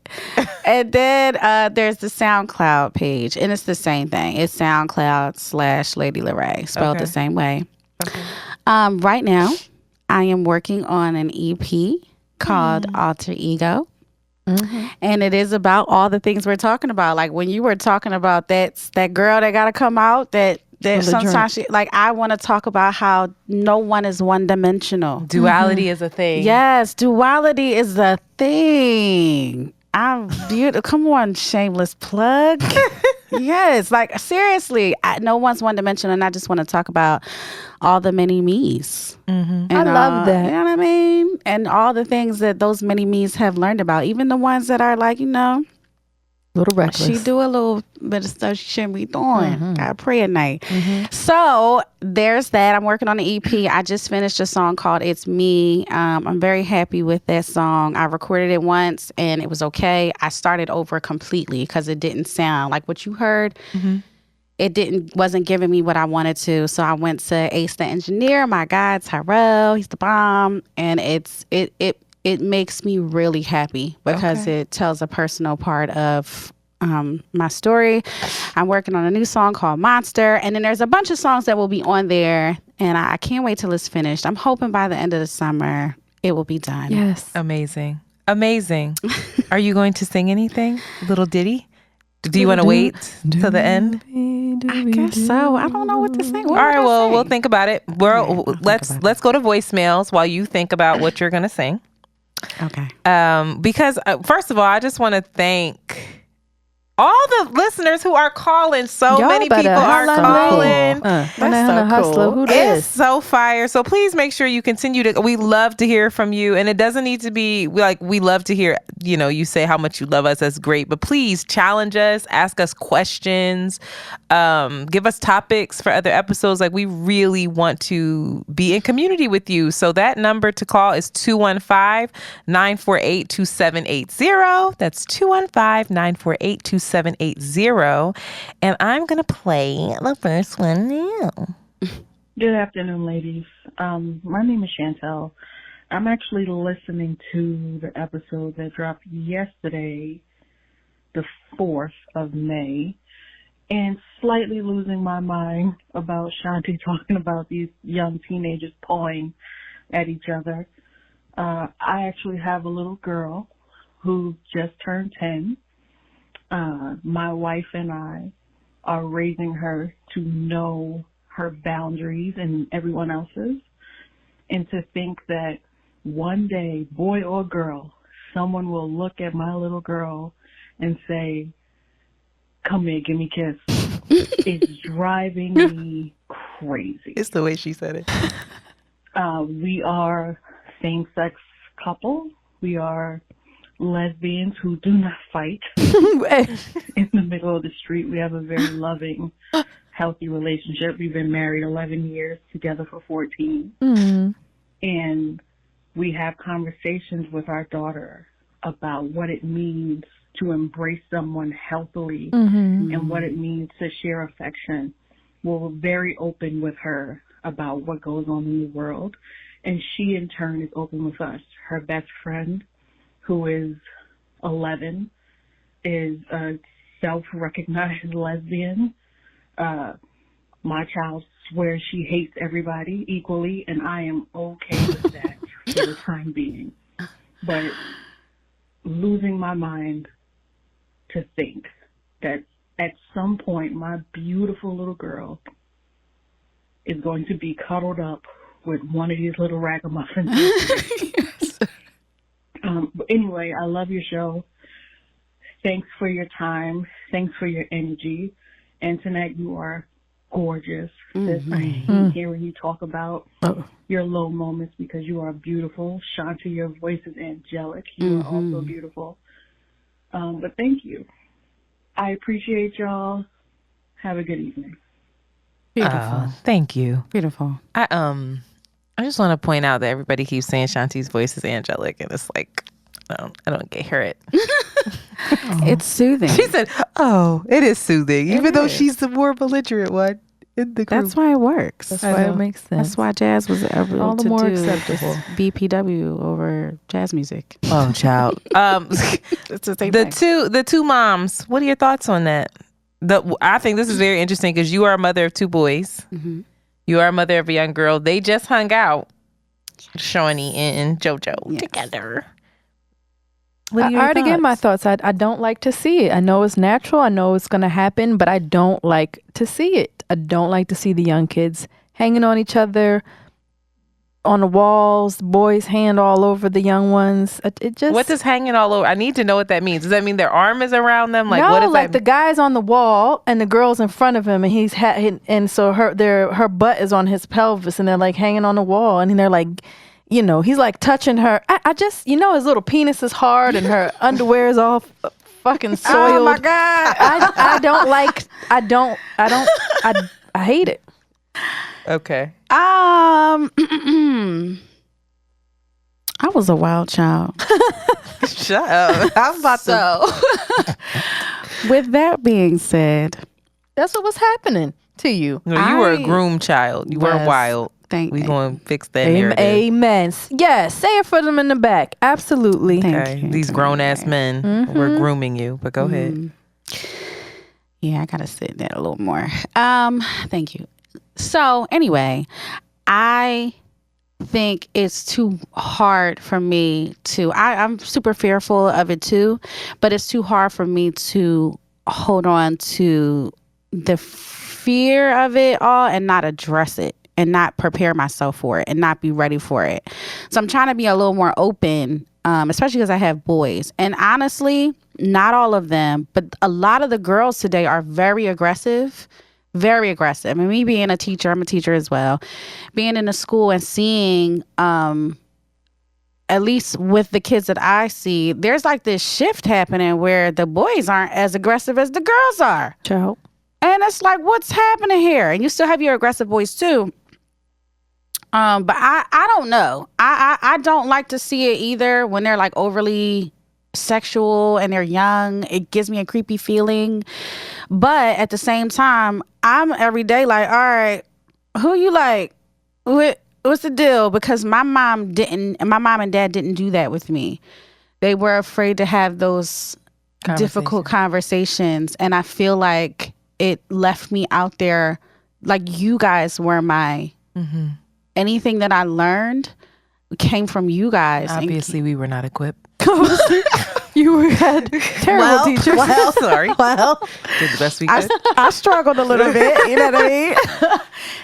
And then there's the SoundCloud page, and it's the same thing. It's SoundCloud / Lady Larae, spelled the same way. Okay. Right now, I am working on an EP called Alter Ego. And it is about all the things we're talking about. Like when you were talking about that girl that got to come out, that sometimes she, like, I want to talk about how no one is one dimensional. Duality is a thing. Yes, duality is a thing. I'm beautiful. Come on, shameless plug. Yes, like seriously, no one's one dimensional, and I just want to talk about all the many me's. I love that. You know what I mean? And all the things that those many me's have learned about, even the ones that are like, little reckless. She do a little bit of stuff she shouldn't be doing. Gotta pray at night. So there's that. I'm working on the EP. I just finished a song called It's Me. I'm very happy with that song. I recorded it once and it was okay. I started over completely because it didn't sound like what you heard. It wasn't giving me what I wanted to. So I went to Ace the engineer, my guy, Tyrell. He's the bomb. And it makes me really happy because it tells a personal part of my story. I'm working on a new song called Monster. And then there's a bunch of songs that will be on there. And I can't wait till it's finished. I'm hoping by the end of the summer, it will be done. Yes. Amazing. Are you going to sing anything? Little ditty? Do you want to wait till the end? I guess so. I don't know what to sing. All right, well, we'll think about it. Let's go to voicemails while you think about what you're going to sing. Okay. Because first of all, I just want to thank all the listeners who are calling. Many people are calling. That's so cool. Who this? It's so fire. So please make sure you continue to. We love to hear from you, and it doesn't need to be like we love to hear. You say how much you love us. That's great, but please challenge us, ask us questions, give us topics for other episodes. Like we really want to be in community with you. So that number to call is 215-948-2780. That's 215-948-2780. 780, and I'm gonna play the first one now. Good afternoon, ladies. My name is Chantel. I'm actually listening to the episode that dropped yesterday, the 4th of May, and slightly losing my mind about Shanti talking about these young teenagers pawing at each other. I actually have a little girl who just turned 10. My wife and I are raising her to know her boundaries and everyone else's, and to think that one day, boy or girl, someone will look at my little girl and say, "Come here, give me a kiss." It's driving me crazy. It's the way she said it. We are same-sex couple. We are lesbians who do not fight in the middle of the street. We have a very loving, healthy relationship. We've been married 11 years, together for 14. And we have conversations with our daughter about what it means to embrace someone healthily and what it means to share affection. We're very open with her about what goes on in the world, and she in turn is open with us. Her best friend, who is 11, is a self-recognized lesbian. My child swears she hates everybody equally, and I am okay with that for the time being. But losing my mind to think that at some point my beautiful little girl is going to be cuddled up with one of these little ragamuffins. Yes. But anyway, I love your show. Thanks for your time. Thanks for your energy. And tonight you are gorgeous. I hate hearing you talk about your low moments because you are beautiful. Shanti, your voice is angelic. You are also beautiful. But thank you. I appreciate y'all. Have a good evening. Beautiful. Thank you. Beautiful. I just want to point out that everybody keeps saying Shanti's voice is angelic, and it's like, I don't get it. It's soothing. She said, "Oh, it is soothing," even though she's the more belligerent one in the group. That's why it works. That's why it makes sense. That's why jazz was able all the to more do acceptable. BPW over jazz music. Oh, child. It's the same thing. The two moms. What are your thoughts on that? I think this is very interesting because you are a mother of two boys. Mm-hmm. You are a mother of a young girl. They just hung out, Shawnee and JoJo, together. I already gave my thoughts. I don't like to see it. I know it's natural. I know it's going to happen, but I don't like to see it. I don't like to see the young kids hanging on each other, on the walls, boys' hand all over the young ones. It just. What does hanging all over? I need to know what that means. Does that mean their arm is around them? Like, no, what does like that the guy's on the wall and the girl's in front of him, and and so her butt is on his pelvis, and they're like hanging on the wall, and they're like. He's like touching her. I just, his little penis is hard and her underwear is all fucking soiled. Oh my God. I hate it. Okay. I was a wild child. Shut up. I'm about to. With that being said. That's what was happening to you. No, you were a groomed child. You weren't wild. We going to fix that narrative. Amen. Yes, say it for them in the back. Absolutely. Okay. These grown-ass men were grooming you, but go ahead. Yeah, I got to sit there a little more. Thank you. So anyway, I think it's too hard for me to, I'm super fearful of it too, but it's too hard for me to hold on to the fear of it all and not address it. And not prepare myself for it and not be ready for it. So I'm trying to be a little more open, especially because I have boys. And honestly, not all of them, but a lot of the girls today are very aggressive. Very aggressive. I mean, me being a teacher, I'm a teacher as well. Being in a school and seeing, at least with the kids that I see, there's like this shift happening where the boys aren't as aggressive as the girls are. Ciao. And it's like, what's happening here? And you still have your aggressive boys too. But I don't know. I don't like to see it either when they're like overly sexual and they're young. It gives me a creepy feeling. But at the same time, I'm every day like, all right, who you like? What's the deal? Because my mom and dad didn't do that with me. They were afraid to have those difficult conversations. And I feel like it left me out there. Like you guys were my... Mm-hmm. Anything that I learned came from you guys. Obviously, we were not equipped. You had terrible teachers. Well, sorry. Did the best we could. I struggled a little bit. You know what I mean?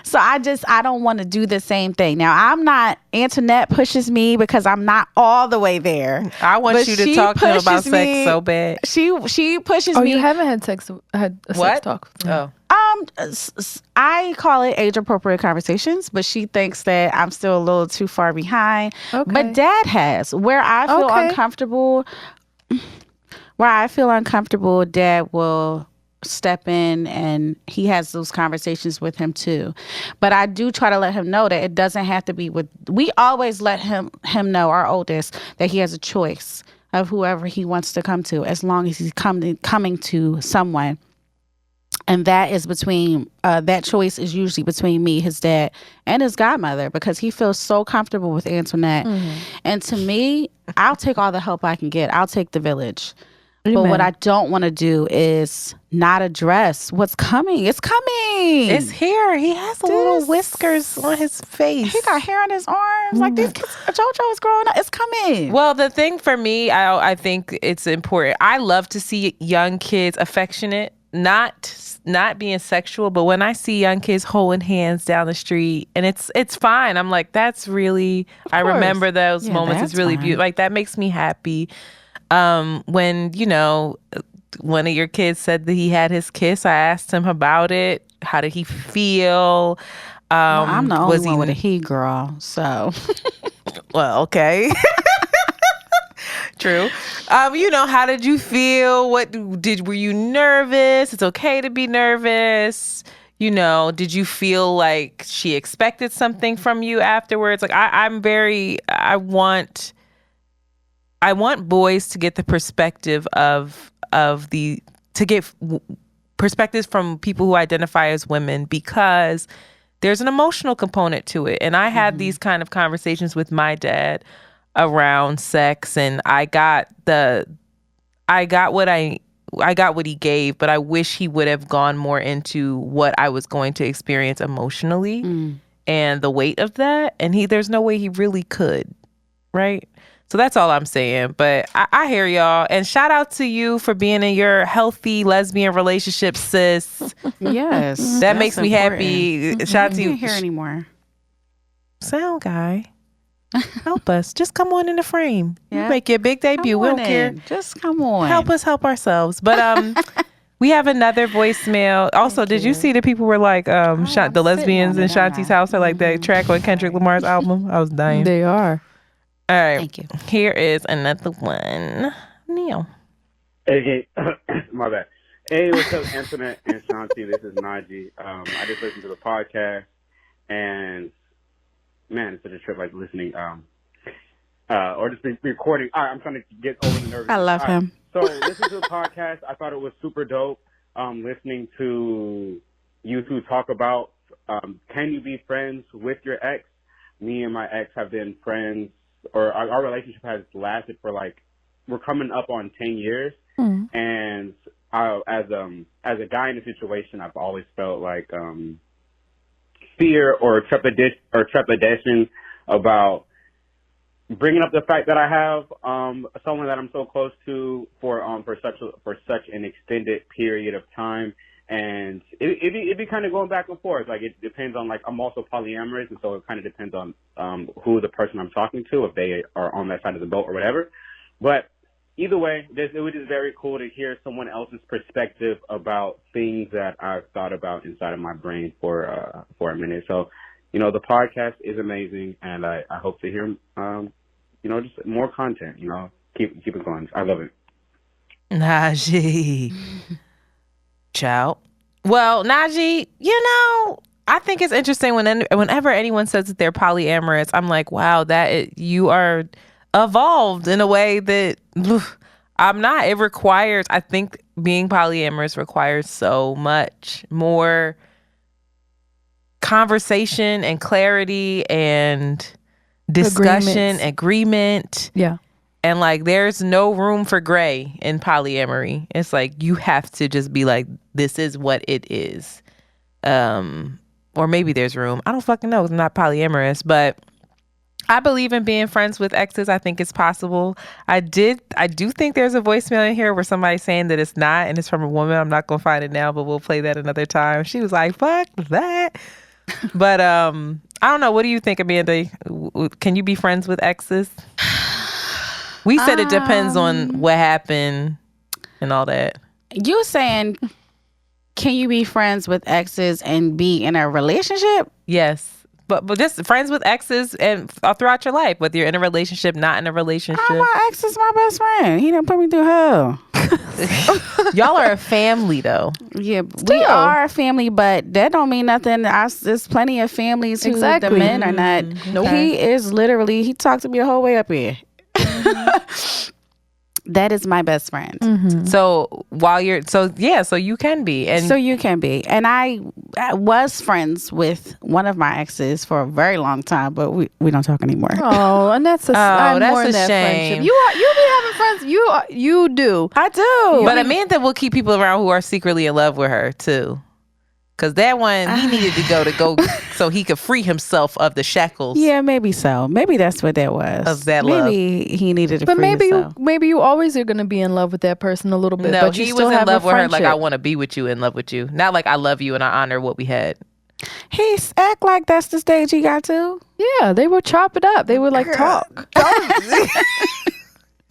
So I don't want to do the same thing. Now, I'm not, Antoinette pushes me because I'm not all the way there. I want you to talk to him about sex so bad. She pushes me. Oh, you haven't had sex talk? Oh. I call it age-appropriate conversations, but she thinks that I'm still a little too far behind. Okay. But Dad has. Where I feel uncomfortable, Dad will step in and he has those conversations with him too. But I do try to let him know that it doesn't have to be with. We always let him know, our oldest, that he has a choice. of whoever he wants to come to, as long as he's coming to someone. And that is between, that choice is usually between me, his dad, and his godmother, because he feels so comfortable with Antoinette. And to me, I'll take all the help I can get. I'll take the village. Amen. But what I don't want to do is not address what's coming. It's coming. It's here. He has little whiskers on his face. He got hair on his arms. Like, these kids, JoJo is growing up. It's coming. Well, the thing for me, I think it's important. I love to see young kids affectionate, not being sexual, but when I see young kids holding hands down the street, and it's fine. I'm like, that's really, I remember those moments. It's really beautiful. Like, that makes me happy. When, one of your kids said that he had his kiss, I asked him about it. How did he feel? I'm the only one with a he girl, so. Well, okay. True. How did you feel? Were you nervous? It's okay to be nervous. Did you feel like she expected something from you afterwards? Like, I want boys to get the perspective to get perspectives from people who identify as women, because there's an emotional component to it. And I had these kind of conversations with my dad around sex, and I got what he gave, but I wish he would have gone more into what I was going to experience emotionally and the weight of that. And there's no way he really could, right? So that's all I'm saying. But I hear y'all. And shout out to you for being in your healthy lesbian relationship, sis. Yes. That makes me happy. Shout out to you. I can't hear anymore. Sound guy. Help us. Just come on in the frame. You make your big debut. We don't care. Just come on. Help us help ourselves. But we have another voicemail. Also, did you see that people were like, the lesbians in Shanti's house are like that track on Kendrick Lamar's album? I was dying. They are. All right. Thank you. Here is another one. Neil. Hey, my bad. Hey, what's up, Antoinette and Shanti? This is Najee. I just listened to the podcast, and man, it's such a trip, like listening, or just recording. All right, I'm trying to get over the nervous. I love him. So listening to the podcast, I thought it was super dope. Listening to you two talk about, can you be friends with your ex? Me and my ex have been friends, or our relationship has lasted for we're coming up on 10 years. And as a guy in a situation, I've always felt like fear or trepidation about bringing up the fact that I have someone that I'm so close to for such an extended period of time. And it be kind of going back and forth. Like, it depends on, I'm also polyamorous, and so it kind of depends on who the person I'm talking to, if they are on that side of the boat or whatever. But either way, it was just very cool to hear someone else's perspective about things that I've thought about inside of my brain for a minute. So, the podcast is amazing, and I hope to hear, just more content. Keep it going. I love it. Najee. Ciao. Well, Najee, I think it's interesting whenever anyone says that they're polyamorous, I'm like, wow, you are evolved in a way that I'm not. I think being polyamorous requires so much more conversation and clarity and discussion, agreement. Yeah. And there's no room for gray in polyamory. It's like, you have to just be like, this is what it is. Or maybe there's room. I don't fucking know. I'm not polyamorous, but I believe in being friends with exes. I think it's possible. I do think there's a voicemail in here where somebody's saying that it's not, and it's from a woman. I'm not going to find it now, but we'll play that another time. She was like, fuck that. But I don't know. What do you think, Amanda? Can you be friends with exes? We said it depends on what happened and all that. You saying, can you be friends with exes and be in a relationship? Yes. But just friends with exes and throughout your life, whether you're in a relationship, not in a relationship. My ex is my best friend. He done put me through hell. Y'all are a family, though. Yeah, we are a family, but that don't mean nothing. There's plenty of families who the men are not. Nope. He talked to me the whole way up here. That is my best friend. So while you're so you can be, and so you can be. And I was friends with one of my exes for a very long time, but we don't talk anymore. Oh, and that's a that's a shame. Friendship. You be having friends. You do. I do. But Amanda will keep people around who are secretly in love with her too. Cause that one he needed to go so he could free himself of the shackles. Yeah, maybe so. Maybe that's what that was. Of that maybe he needed to. But free maybe himself. you always are gonna be in love with that person a little bit. No, but you he still was in have love a with her like friendship. I want to be with you, in love with you, not like I love you and I honor what we had. He act like that's the stage he got to. Yeah, they would chop it up. They would like talk.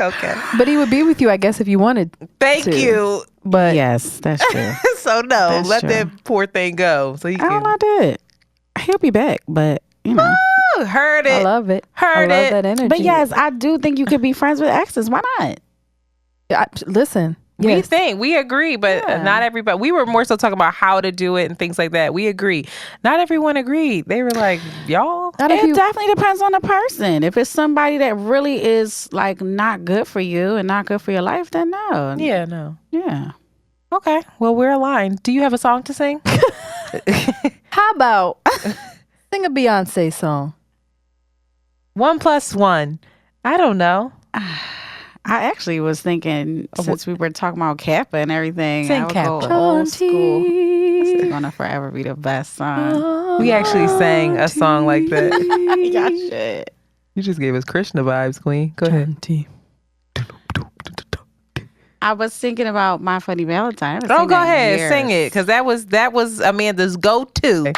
Okay, but he would be with you, I guess, if you wanted. Thank you. But Yes, that's true. So no, That's let true. that poor thing go. So he All can I did. He'll be back, but you know. heard it. I love it. Heard I love it. that energy. But yes, I do think you could be friends with exes. Why not? Listen. We Yes. think we agree, but not everybody. We were more so talking about how to do it and things like that. We agree. Not everyone agreed. They were like, y'all. It definitely depends on the person. If it's somebody that really is like not good for you and not good for your life, then no. Yeah, no. Yeah. Okay. Well, we're aligned. Do you have a song to sing? How about sing a Beyonce song? 1+1. I don't know. I actually was thinking, since we were talking about Kappa and everything, Sing I would Kappa. go old school. It's gonna forever be the best song. We actually sang a song like that. Y'all should. You just gave us Krishna vibes, Queen. Go ahead. I was thinking about My Funny Valentine. Oh, go ahead. Sing it. Because that was Amanda's go-to.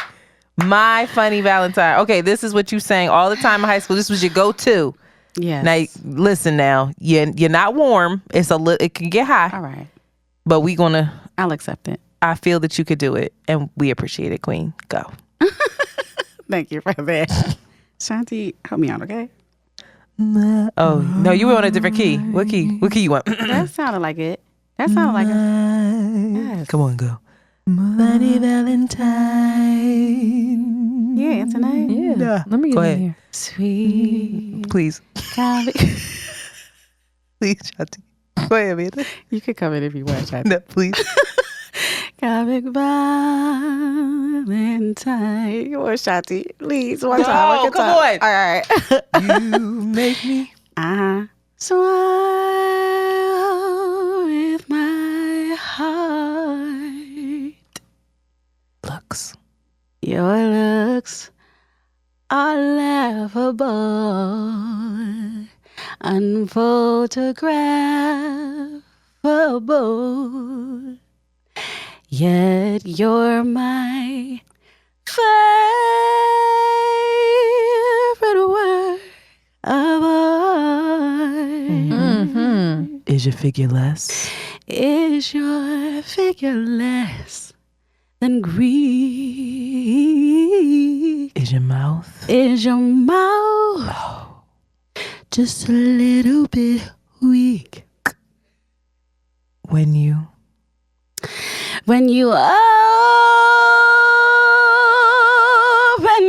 My Funny Valentine. Okay, this is what you sang all the time in high school. This was your go-to. Yeah. Now, listen now. You're not warm. It can get high. All right. But I'll accept it. I feel that you could do it. And we appreciate it, Queen. Go. Thank you for that. Shanti, help me out, okay? Oh, no, you were on a different key. What key? What key you want? That sounded like it. That sounded like it. Yes. Come on, go. Funny Valentine. Yeah, tonight. Yeah. Let me Go get ahead. in here. Sweet. Please. Please, Shanti. Go ahead, Amanda. You could come in if you want, Shanti. No, please. Comic Valentine. Come on, Shanti. Please, one time. One come time. on. All right. You make me. Smile with my heart. Looks. Your looks are laughable, unphotographable. Yet you're my favorite work of art. Mm-hmm. Is your figure less? Is your figure less than Greek? Is your mouth? Is your mouth just a little bit weak? When you When you open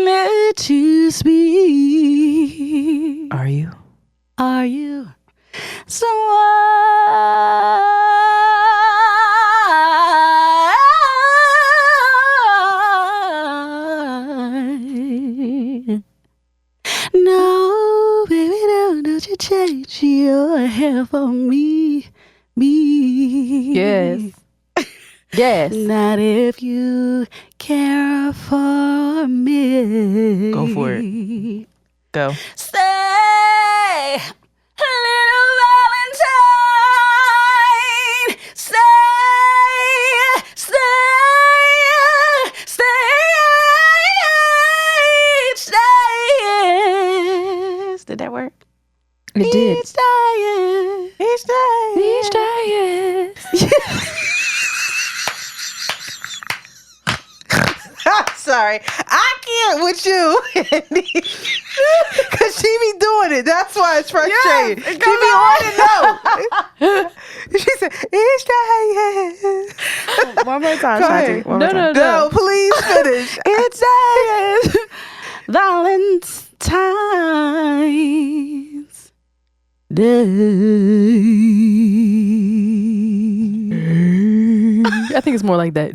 it to speak, are you? are you someone? No, baby, don't you change your hair for me. Yes. Yes. Not if you care for me. Go for it. Go. Stay, little Valentine. Stay, stay, stay. Did that work? It did. Each day, Each day. Each day is. I'm sorry. I can't with you. Because she be doing it. That's why it's frustrating. Yes, she be on the note. She said, each day. One more time, Go Shanti. ahead. One more time. No, please finish. It's Valentine's I think it's more like that.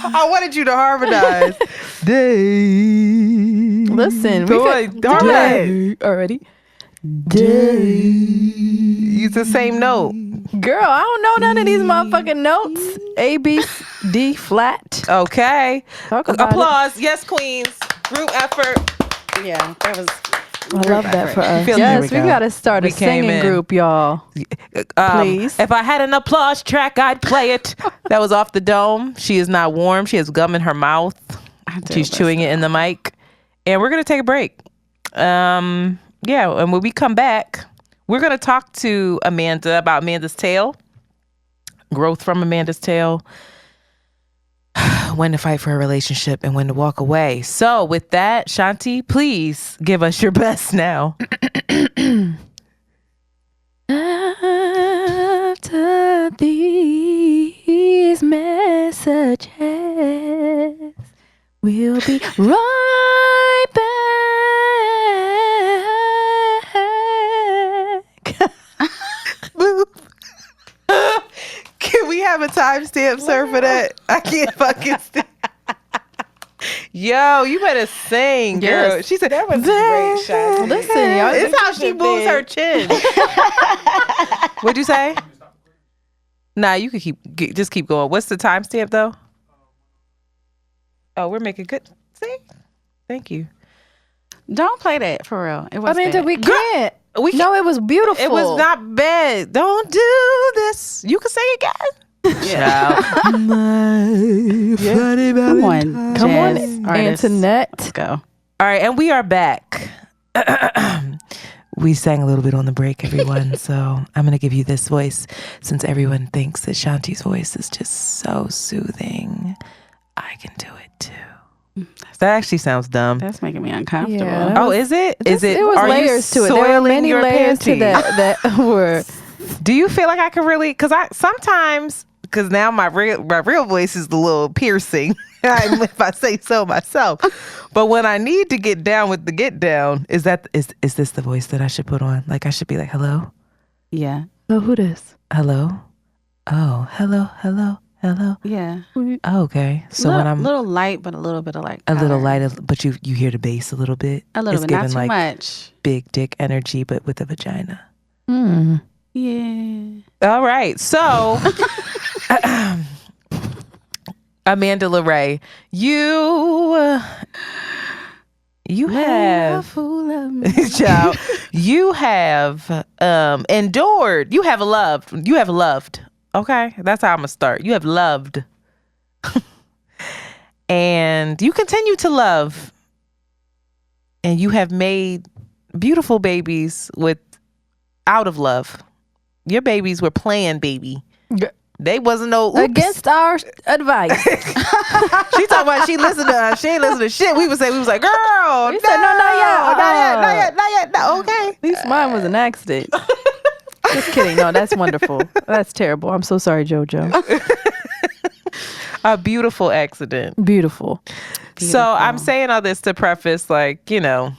I wanted you to harmonize. Listen, Go we on, harmonize. already. Use the same note. Girl, I don't know none of these motherfucking notes. A, B, D flat. Okay. Talk about Applause. Yes, queens. Group effort. Yeah, that was. I love that for us. Feel- Yes, Here we we go. gotta start a We came singing in. group, y'all. Please. If I had an applause track, I'd play it. That was off the dome. She is not warm. She has gum in her mouth. She's chewing it in the mic. And we're going to take a break. Yeah, and when we come back, we're going to talk to Amanda about Amanda's tale. Growth from Amanda's tale. When to fight for a relationship and when to walk away. So with that, Shanti, please give us your best now. After these messages, we'll be right back. Can we have a timestamp, sir, for that? I can't fucking stand. Yo, you better sing, girl. Yes. She said that was great, Shanti. Listen, y'all. It's how she moves her chin. What'd you say? Nah, you can just keep going. What's the timestamp though? Oh, we're making good. See, thank you. Don't play that for real. It was. Amanda, bad. we can't. We No, it was beautiful. It was not bad. Don't do this. You can sing again. Yeah. Come on, Come on, Antoinette. Let's go. All right, and we are back. We sang a little bit on the break, everyone. So I'm going to give you this voice since everyone thinks that Shanti's voice is just so soothing. I can do it too. That actually sounds dumb. That's making me uncomfortable. Yeah, Oh, is it? Is it? It was are you layers to it. There were soiling many your layers to panties? that were. Do you feel like I can really? Because now my real voice is a little piercing. If I say so myself. But when I need to get down with the get down, is this the voice that I should put on? Like I should be like, hello, Yeah. Oh, who this? hello, oh, hello. Yeah. Oh, okay. So little, when I'm little light, but a little bit of like a little color. light, but you hear the bass a little bit. A little It's bit, not giving, too like, much. big dick energy, but with a vagina. Mm. Yeah. All right. So, Amanda LeRae, you have, child, you have endured. You have loved. Okay, that's how I'm gonna start. You have loved, and you continue to love, and you have made beautiful babies out of love. Your babies were planned, baby. They wasn't no oops. Against our advice. She talking about she listened to us. She ain't listen to shit. We was like, girl, We said, no, not yet. not yet. No, okay. At least mine was an accident. Just kidding. No, that's wonderful. That's terrible. I'm so sorry, JoJo. A beautiful accident. Beautiful. So I'm saying all this to preface, like, you know,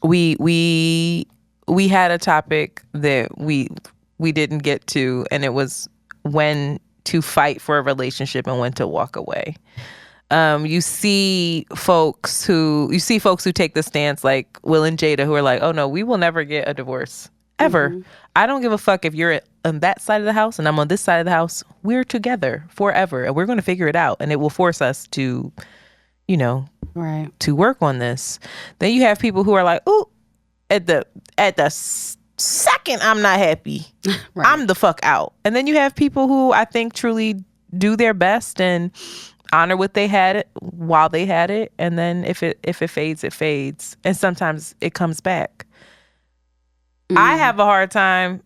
we had a topic that we didn't get to, and it was when to fight for a relationship and when to walk away. You see folks who take the stance like Will and Jada, who are like, oh no, we will never get a divorce ever. Mm-hmm. I don't give a fuck if you're on that side of the house and I'm on this side of the house. We're together forever and we're going to figure it out, and it will force us to, you know, right, to work on this. Then you have people who are like, ooh, at the second I'm not happy, right, I'm the fuck out. And then you have people who I think truly do their best and honor what they had while they had it, and then if it fades, it fades, and sometimes it comes back. I have a hard time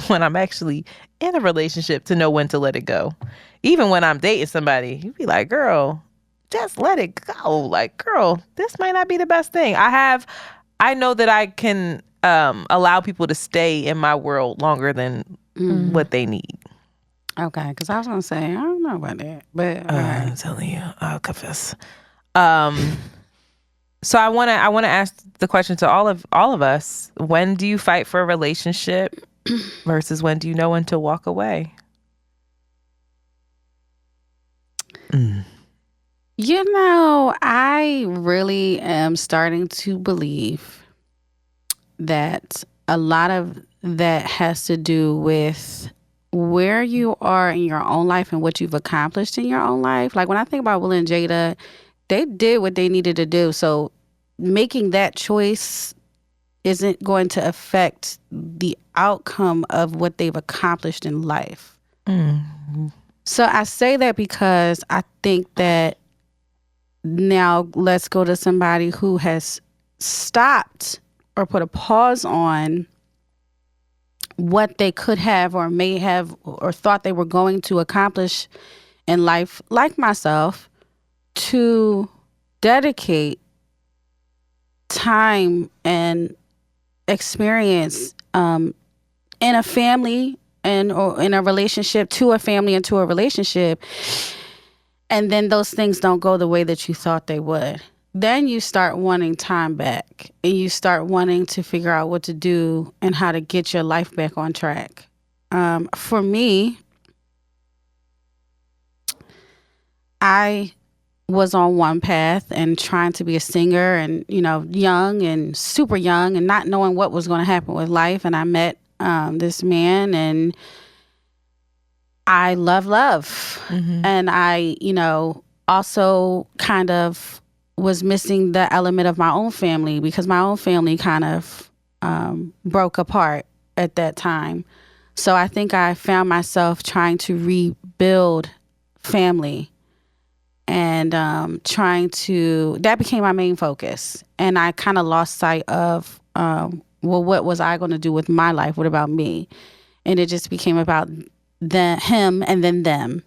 when I'm actually in a relationship to know when to let it go. Even when I'm dating somebody, you be like, girl, just let it go. Like, girl, this might not be the best thing. I know that I can allow people to stay in my world longer than what they need. Okay, because I was going to say, I don't know about that. But I'm telling you, I'll confess. So I want to ask the question to all of us. When do you fight for a relationship versus when do you know when to walk away? You know, I really am starting to believe that a lot of that has to do with where you are in your own life and what you've accomplished in your own life. Like when I think about Will and Jada, they did what they needed to do. So making that choice isn't going to affect the outcome of what they've accomplished in life. So I say that because I think that now let's go to somebody who has stopped or put a pause on what they could have or may have or thought they were going to accomplish in life, like myself, to dedicate time and experience in a family or in a relationship, to a family and to a relationship, and then those things don't go the way that you thought they would. Then you start wanting time back and you start wanting to figure out what to do and how to get your life back on track. For me, I was on one path and trying to be a singer and, young and super young and not knowing what was going to happen with life. And I met this man and I love. And I, also kind of was missing the element of my own family because my own family kind of broke apart at that time. So I think I found myself trying to rebuild family and that became my main focus. And I kind of lost sight of, what was I going to do with my life? What about me? And it just became about him and then them.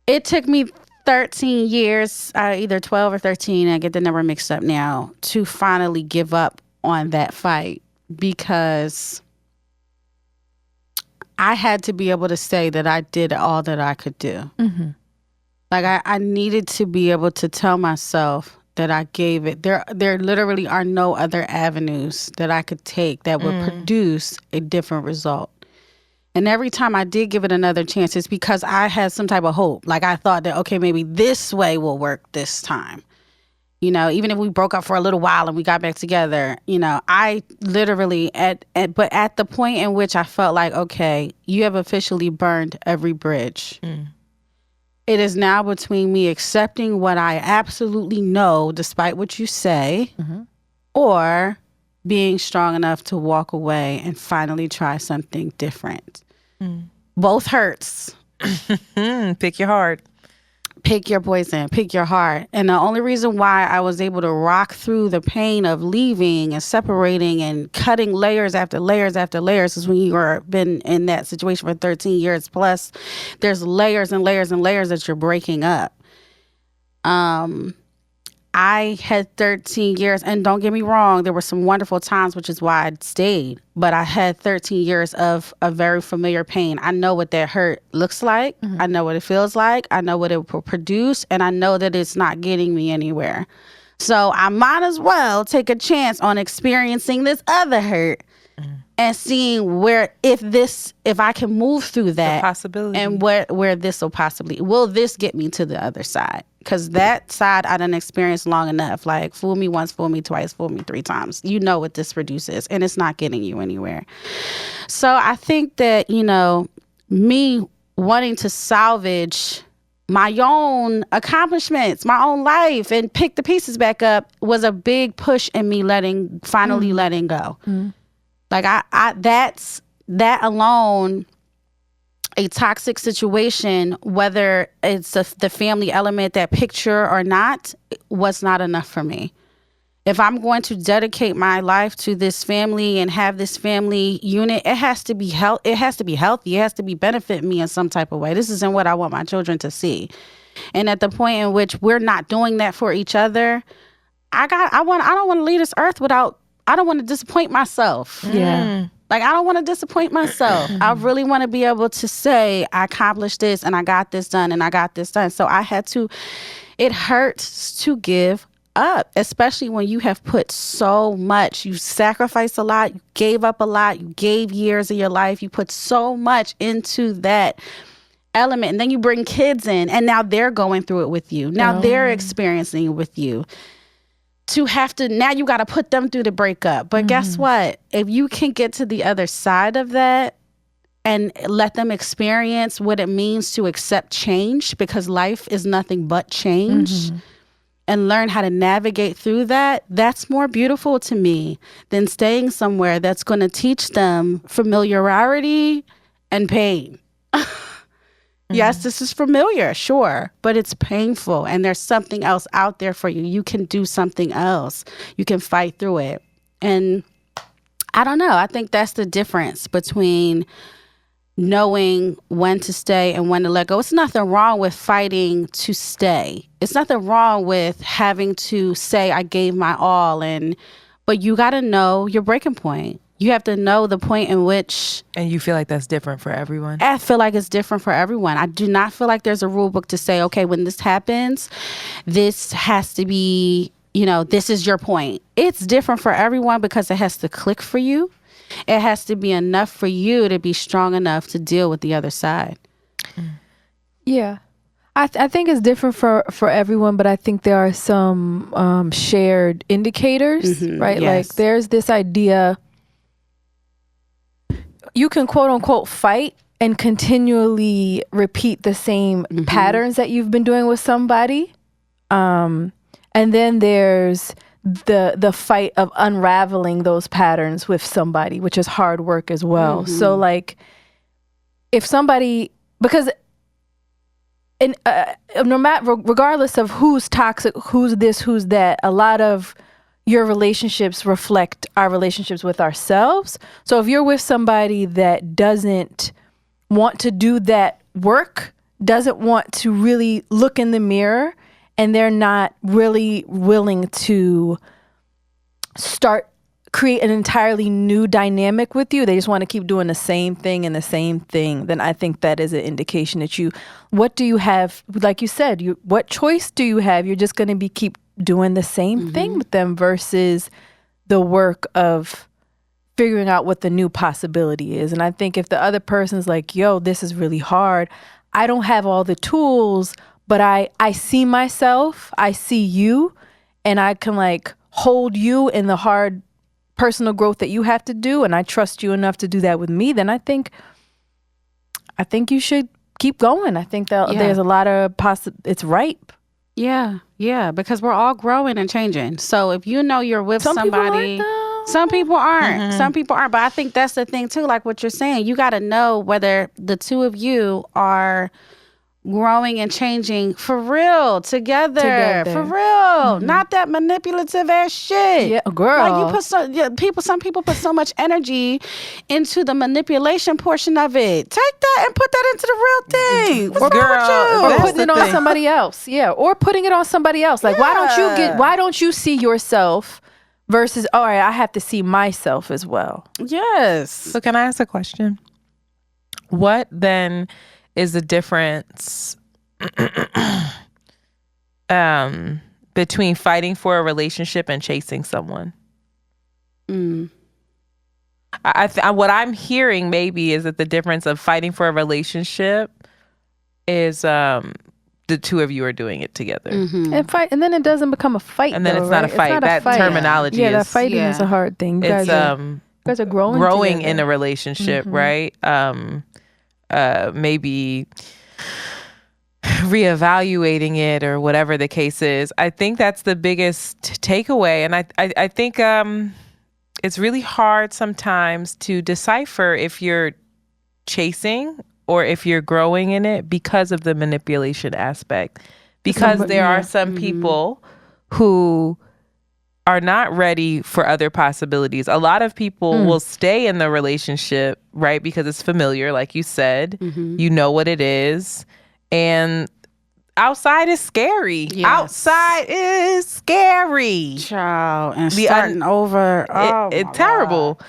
It took me 13 years, either 12 or 13, I get the number mixed up now, to finally give up on that fight because I had to be able to say that I did all that I could do. Mm-hmm. Like I needed to be able to tell myself that I gave it. There literally are no other avenues that I could take that would produce a different result. And every time I did give it another chance, it's because I had some type of hope. Like I thought that, okay, maybe this way will work this time. Even if we broke up for a little while and we got back together, I literally but at the point in which I felt like, okay, you have officially burned every bridge. It is now between me accepting what I absolutely know, despite what you say, or being strong enough to walk away and finally try something different. Both hurts. Pick your heart. Pick your poison. Pick your heart. And the only reason why I was able to rock through the pain of leaving and separating and cutting layers after layers after layers is when you are been in that situation for 13 years plus, there's layers and layers and layers that you're breaking up. I had 13 years, and don't get me wrong, there were some wonderful times, which is why I stayed. But I had 13 years of a very familiar pain. I know what that hurt looks like. I know what it feels like. I know what it will produce, and I know that it's not getting me anywhere. So I might as well take a chance on experiencing this other hurt and seeing if I can move through that, the possibility, and where this will this get me to the other side? Because that side I done experienced long enough. Like, fool me once, fool me twice, fool me 3 times. You know what this produces, and it's not getting you anywhere. So I think that, me wanting to salvage my own accomplishments, my own life, and pick the pieces back up was a big push in me finally letting go. Like that's that alone. A toxic situation, whether it's the family element, that picture or not, was not enough for me. If I'm going to dedicate my life to this family and have this family unit, it has to be It has to be healthy. It has to be benefit me in some type of way. This isn't what I want my children to see. And at the point in which we're not doing that for each other, I don't want to leave this earth without. I don't want to disappoint myself. Yeah. Like, I don't want to disappoint myself. I really want to be able to say, I accomplished this and I got this done and I got this done. So it hurts to give up, especially when you have put so much, you sacrificed a lot, you gave up a lot, you gave years of your life, you put so much into that element, and then you bring kids in, and now they're going through it with you. Now they're experiencing it with you. Now you got to put them through the breakup. But guess what? If you can get to the other side of that and let them experience what it means to accept change, because life is nothing but change, and learn how to navigate through that, that's more beautiful to me than staying somewhere that's going to teach them familiarity and pain. Yes, this is familiar, sure, but it's painful, and there's something else out there for you. You can do something else. You can fight through it. And I don't know. I think that's the difference between knowing when to stay and when to let go. It's nothing wrong with fighting to stay. It's nothing wrong with having to say, I gave my all, but you got to know your breaking point. You have to know the point in which... And you feel like that's different for everyone? I feel like it's different for everyone. I do not feel like there's a rule book to say, okay, when this happens, this has to be, this is your point. It's different for everyone because it has to click for you. It has to be enough for you to be strong enough to deal with the other side. Yeah. I think it's different for everyone, but I think there are some shared indicators, right? Yes. Like there's this idea... You can quote unquote fight and continually repeat the same patterns that you've been doing with somebody. And then there's the fight of unraveling those patterns with somebody, which is hard work as well. So like if somebody, because no matter, regardless of who's toxic, who's this, who's that, a lot of your relationships reflect our relationships with ourselves. So if you're with somebody that doesn't want to do that work, doesn't want to really look in the mirror, and they're not really willing to create an entirely new dynamic with you, they just want to keep doing the same thing and the same thing, then I think that is an indication that what do you have, like you said, what choice do you have? You're just going to keep doing the same thing with them versus the work of figuring out what the new possibility is. And I think if the other person's like, yo, this is really hard, I don't have all the tools, but I see myself, I see you, and I can like hold you in the hard personal growth that you have to do, and I trust you enough to do that with me, then I think you should keep going. I think that there's a lot of it's ripe. Yeah, because we're all growing and changing. So if you're with somebody, some people aren't. Some people aren't. But I think that's the thing too, like what you're saying. You got to know whether the two of you are growing and changing for real together. For real. Not that manipulative ass shit. Yeah, girl. Like you put some people put so much energy into the manipulation portion of it. Take that and put that into the real thing. What's wrong with you? Or putting it on somebody else. Yeah, or putting it on somebody else. Like why don't you see yourself versus, all right, I have to see myself as well. Yes. So can I ask a question? What then is the difference between fighting for a relationship and chasing someone? What I'm hearing maybe is that the difference of fighting for a relationship is the two of you are doing it together. And then it doesn't become a fight. And then it's not a fight. That terminology is... that fighting is a hard thing. You guys are growing in a relationship, right? Maybe reevaluating it or whatever the case is. I think that's the biggest takeaway. And I think it's really hard sometimes to decipher if you're chasing or if you're growing in it because of the manipulation aspect. Because there are some people who are not ready for other possibilities. A lot of people will stay in the relationship, right? Because it's familiar, like you said. You know what it is. And outside is scary. Yes. Outside is scary. Child. And starting over. It's terrible.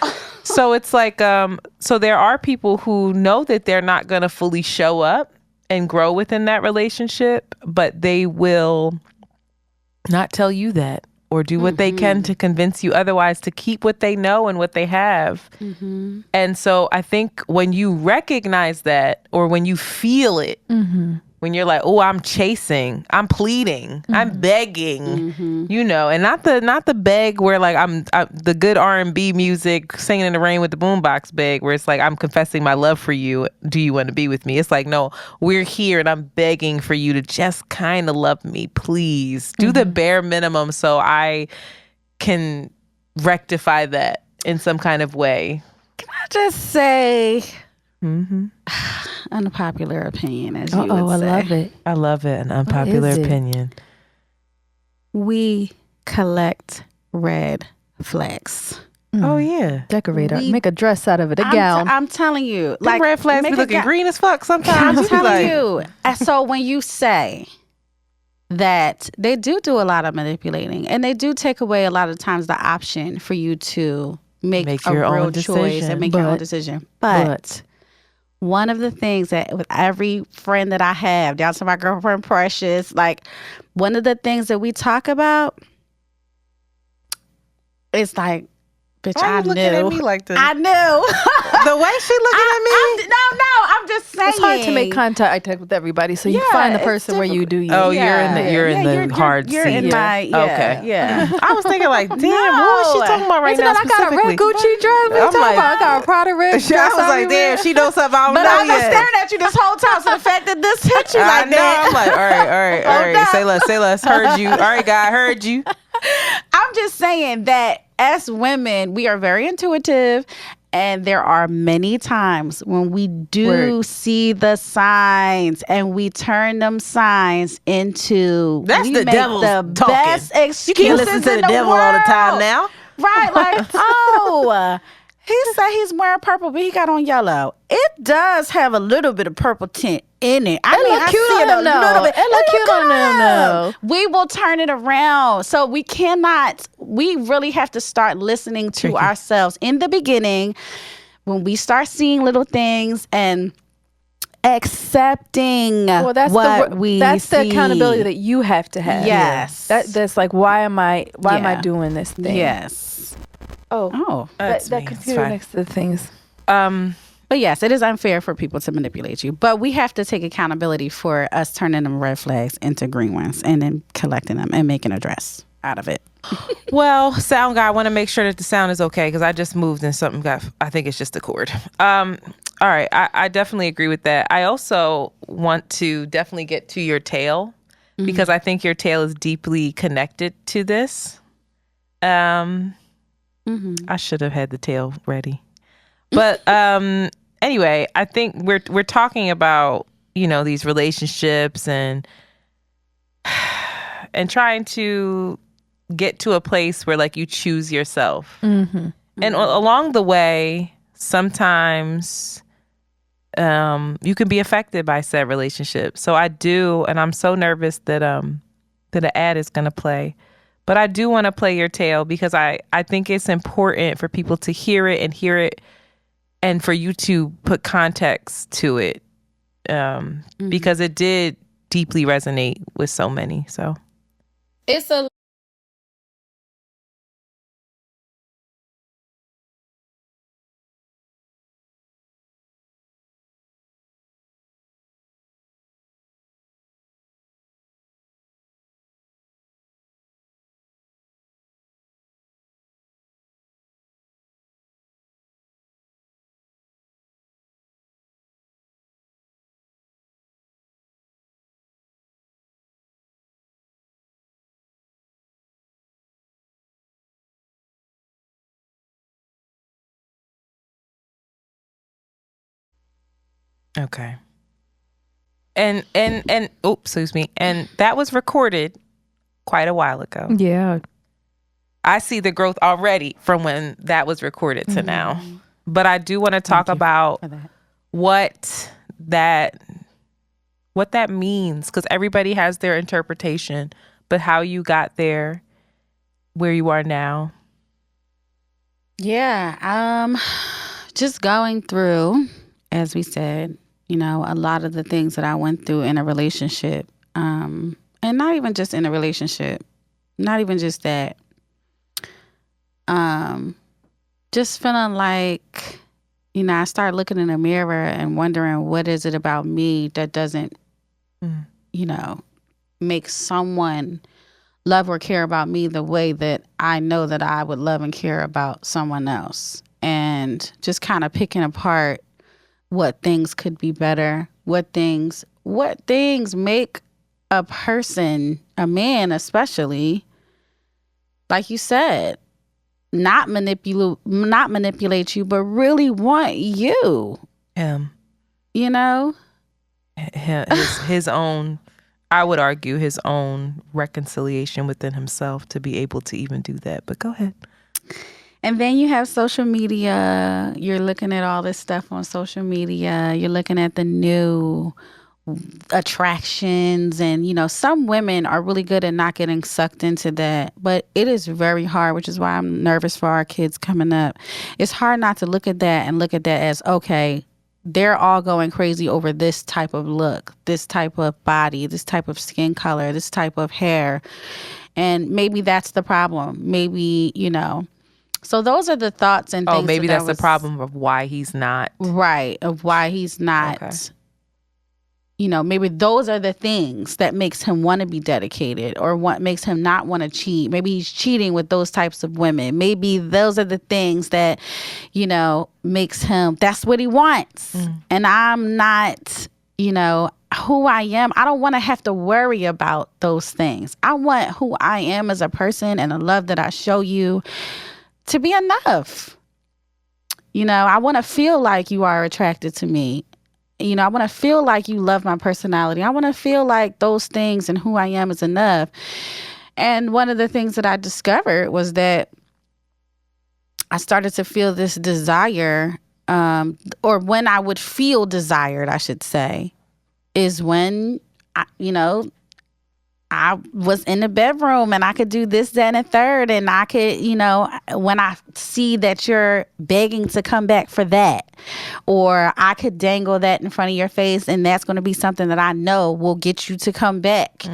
So it's like, so there are people who know that they're not going to fully show up and grow within that relationship, but they will not tell you that, or do what they can to convince you otherwise, to keep what they know and what they have. And so I think when you recognize that, or when you feel it, when you're like, oh, I'm chasing, I'm pleading, I'm begging, you know, and not the beg where like I'm the good R&B music, singing in the rain with the boombox beg, where it's like, I'm confessing my love for you. Do you want to be with me? It's like, no, we're here and I'm begging for you to just kind of love me, please. Do the bare minimum so I can rectify that in some kind of way. Can I just say... unpopular opinion, as you would say. I love it. I love it. An unpopular opinion. We collect red flags. Oh yeah, decorate make a dress out of it, a gown. I'm telling you, like red flags be looking green as fuck sometimes. I'm telling you. And so when you say that, they do a lot of manipulating, and they do take away a lot of times the option for you to make a real choice and make your own decision. But one of the things that with every friend that I have, down to my girlfriend Precious, like one of the things that we talk about is like, bitch, Why are you looking at me like this? I knew. The way she looking at me? I'm just saying. It's hard to make contact with everybody, so you find the person where you do you. Oh, you're in the hard seat. You're in my, okay. Yeah. I was thinking like, damn, what was she talking about right now I got a red Gucci dress. I'm like, I got a Prada red dress. I was like, damn, she knows something I don't know yet. But I've been yet. staring at you this whole time, so the fact that this hit you like that. I'm like, all right. Say less. Heard you. All right, guy, heard you. I'm just saying that as women, we are very intuitive, and there are many times when we do see the signs and we turn them signs into the devil's talking. Best excuses. You can't listen to the devil all the time now. Right, like, oh, he said he's wearing purple, but he got on yellow. It does have a little bit of purple tint in it. I see it a little bit. It look cute on them, though. We will turn it around. So we really have to start listening to ourselves in the beginning when we start seeing little things and accepting that's the accountability that you have to have. Yes. That's like, why am I doing this thing? Yes. Oh, that computer next to the things. But yes, it is unfair for people to manipulate you. But we have to take accountability for us turning them red flags into green ones and then collecting them and making a dress out of it. Well, sound guy, I want to make sure that the sound is okay because I just moved and something I think it's just a cord. All right. I definitely agree with that. I also want to definitely get to your tale because I think your tale is deeply connected to this. I should have had the tale ready. But anyway, I think we're talking about, you know, these relationships and trying to get to a place where like you choose yourself. And along the way, sometimes you can be affected by said relationship. So I do, and I'm so nervous that an ad is going to play. But I do want to play your tale because I think it's important for people to hear it and for you to put context to it because it did deeply resonate with so many. So it's a okay. And excuse me. And that was recorded quite a while ago. Yeah. I see the growth already from when that was recorded to now. But I do want to talk about what that means because everybody has their interpretation, but how you got there, where you are now. Yeah, just going through, as we said, you know, a lot of the things that I went through in a relationship, and not even just in a relationship, Not even just that. Just feeling like, I start looking in the mirror and wondering what is it about me that doesn't, make someone love or care about me the way that I know that I would love and care about someone else. And just kind of picking apart what things could be better, what things make a person, a man especially, like you said, not manipulate you, but really want you. Him. His own, I would argue, his own reconciliation within himself to be able to even do that. But go ahead. And then you have social media. You're looking at all this stuff on social media. You're looking at the new attractions. And, some women are really good at not getting sucked into that. But it is very hard, which is why I'm nervous for our kids coming up. It's hard not to look at that and look at that as, okay, they're all going crazy over this type of look, this type of body, this type of skin color, this type of hair. And maybe that's the problem. Maybe, So those are the thoughts and things. Oh, maybe that's the problem of why he's not. Right, of why he's not. Okay. Maybe those are the things that makes him want to be dedicated or what makes him not want to cheat. Maybe he's cheating with those types of women. Maybe those are the things that, makes him, that's what he wants. And I'm not, who I am. I don't want to have to worry about those things. I want who I am as a person and the love that I show you to be enough. I want to feel like you are attracted to me. I want to feel like you love my personality. I want to feel like those things and who I am is enough. And one of the things that I discovered was that I started to feel this desire, or when I would feel desired, I should say, is when, I was in the bedroom and I could do this, that, and a third. And I could, when I see that you're begging to come back for that, or I could dangle that in front of your face and that's going to be something that I know will get you to come back.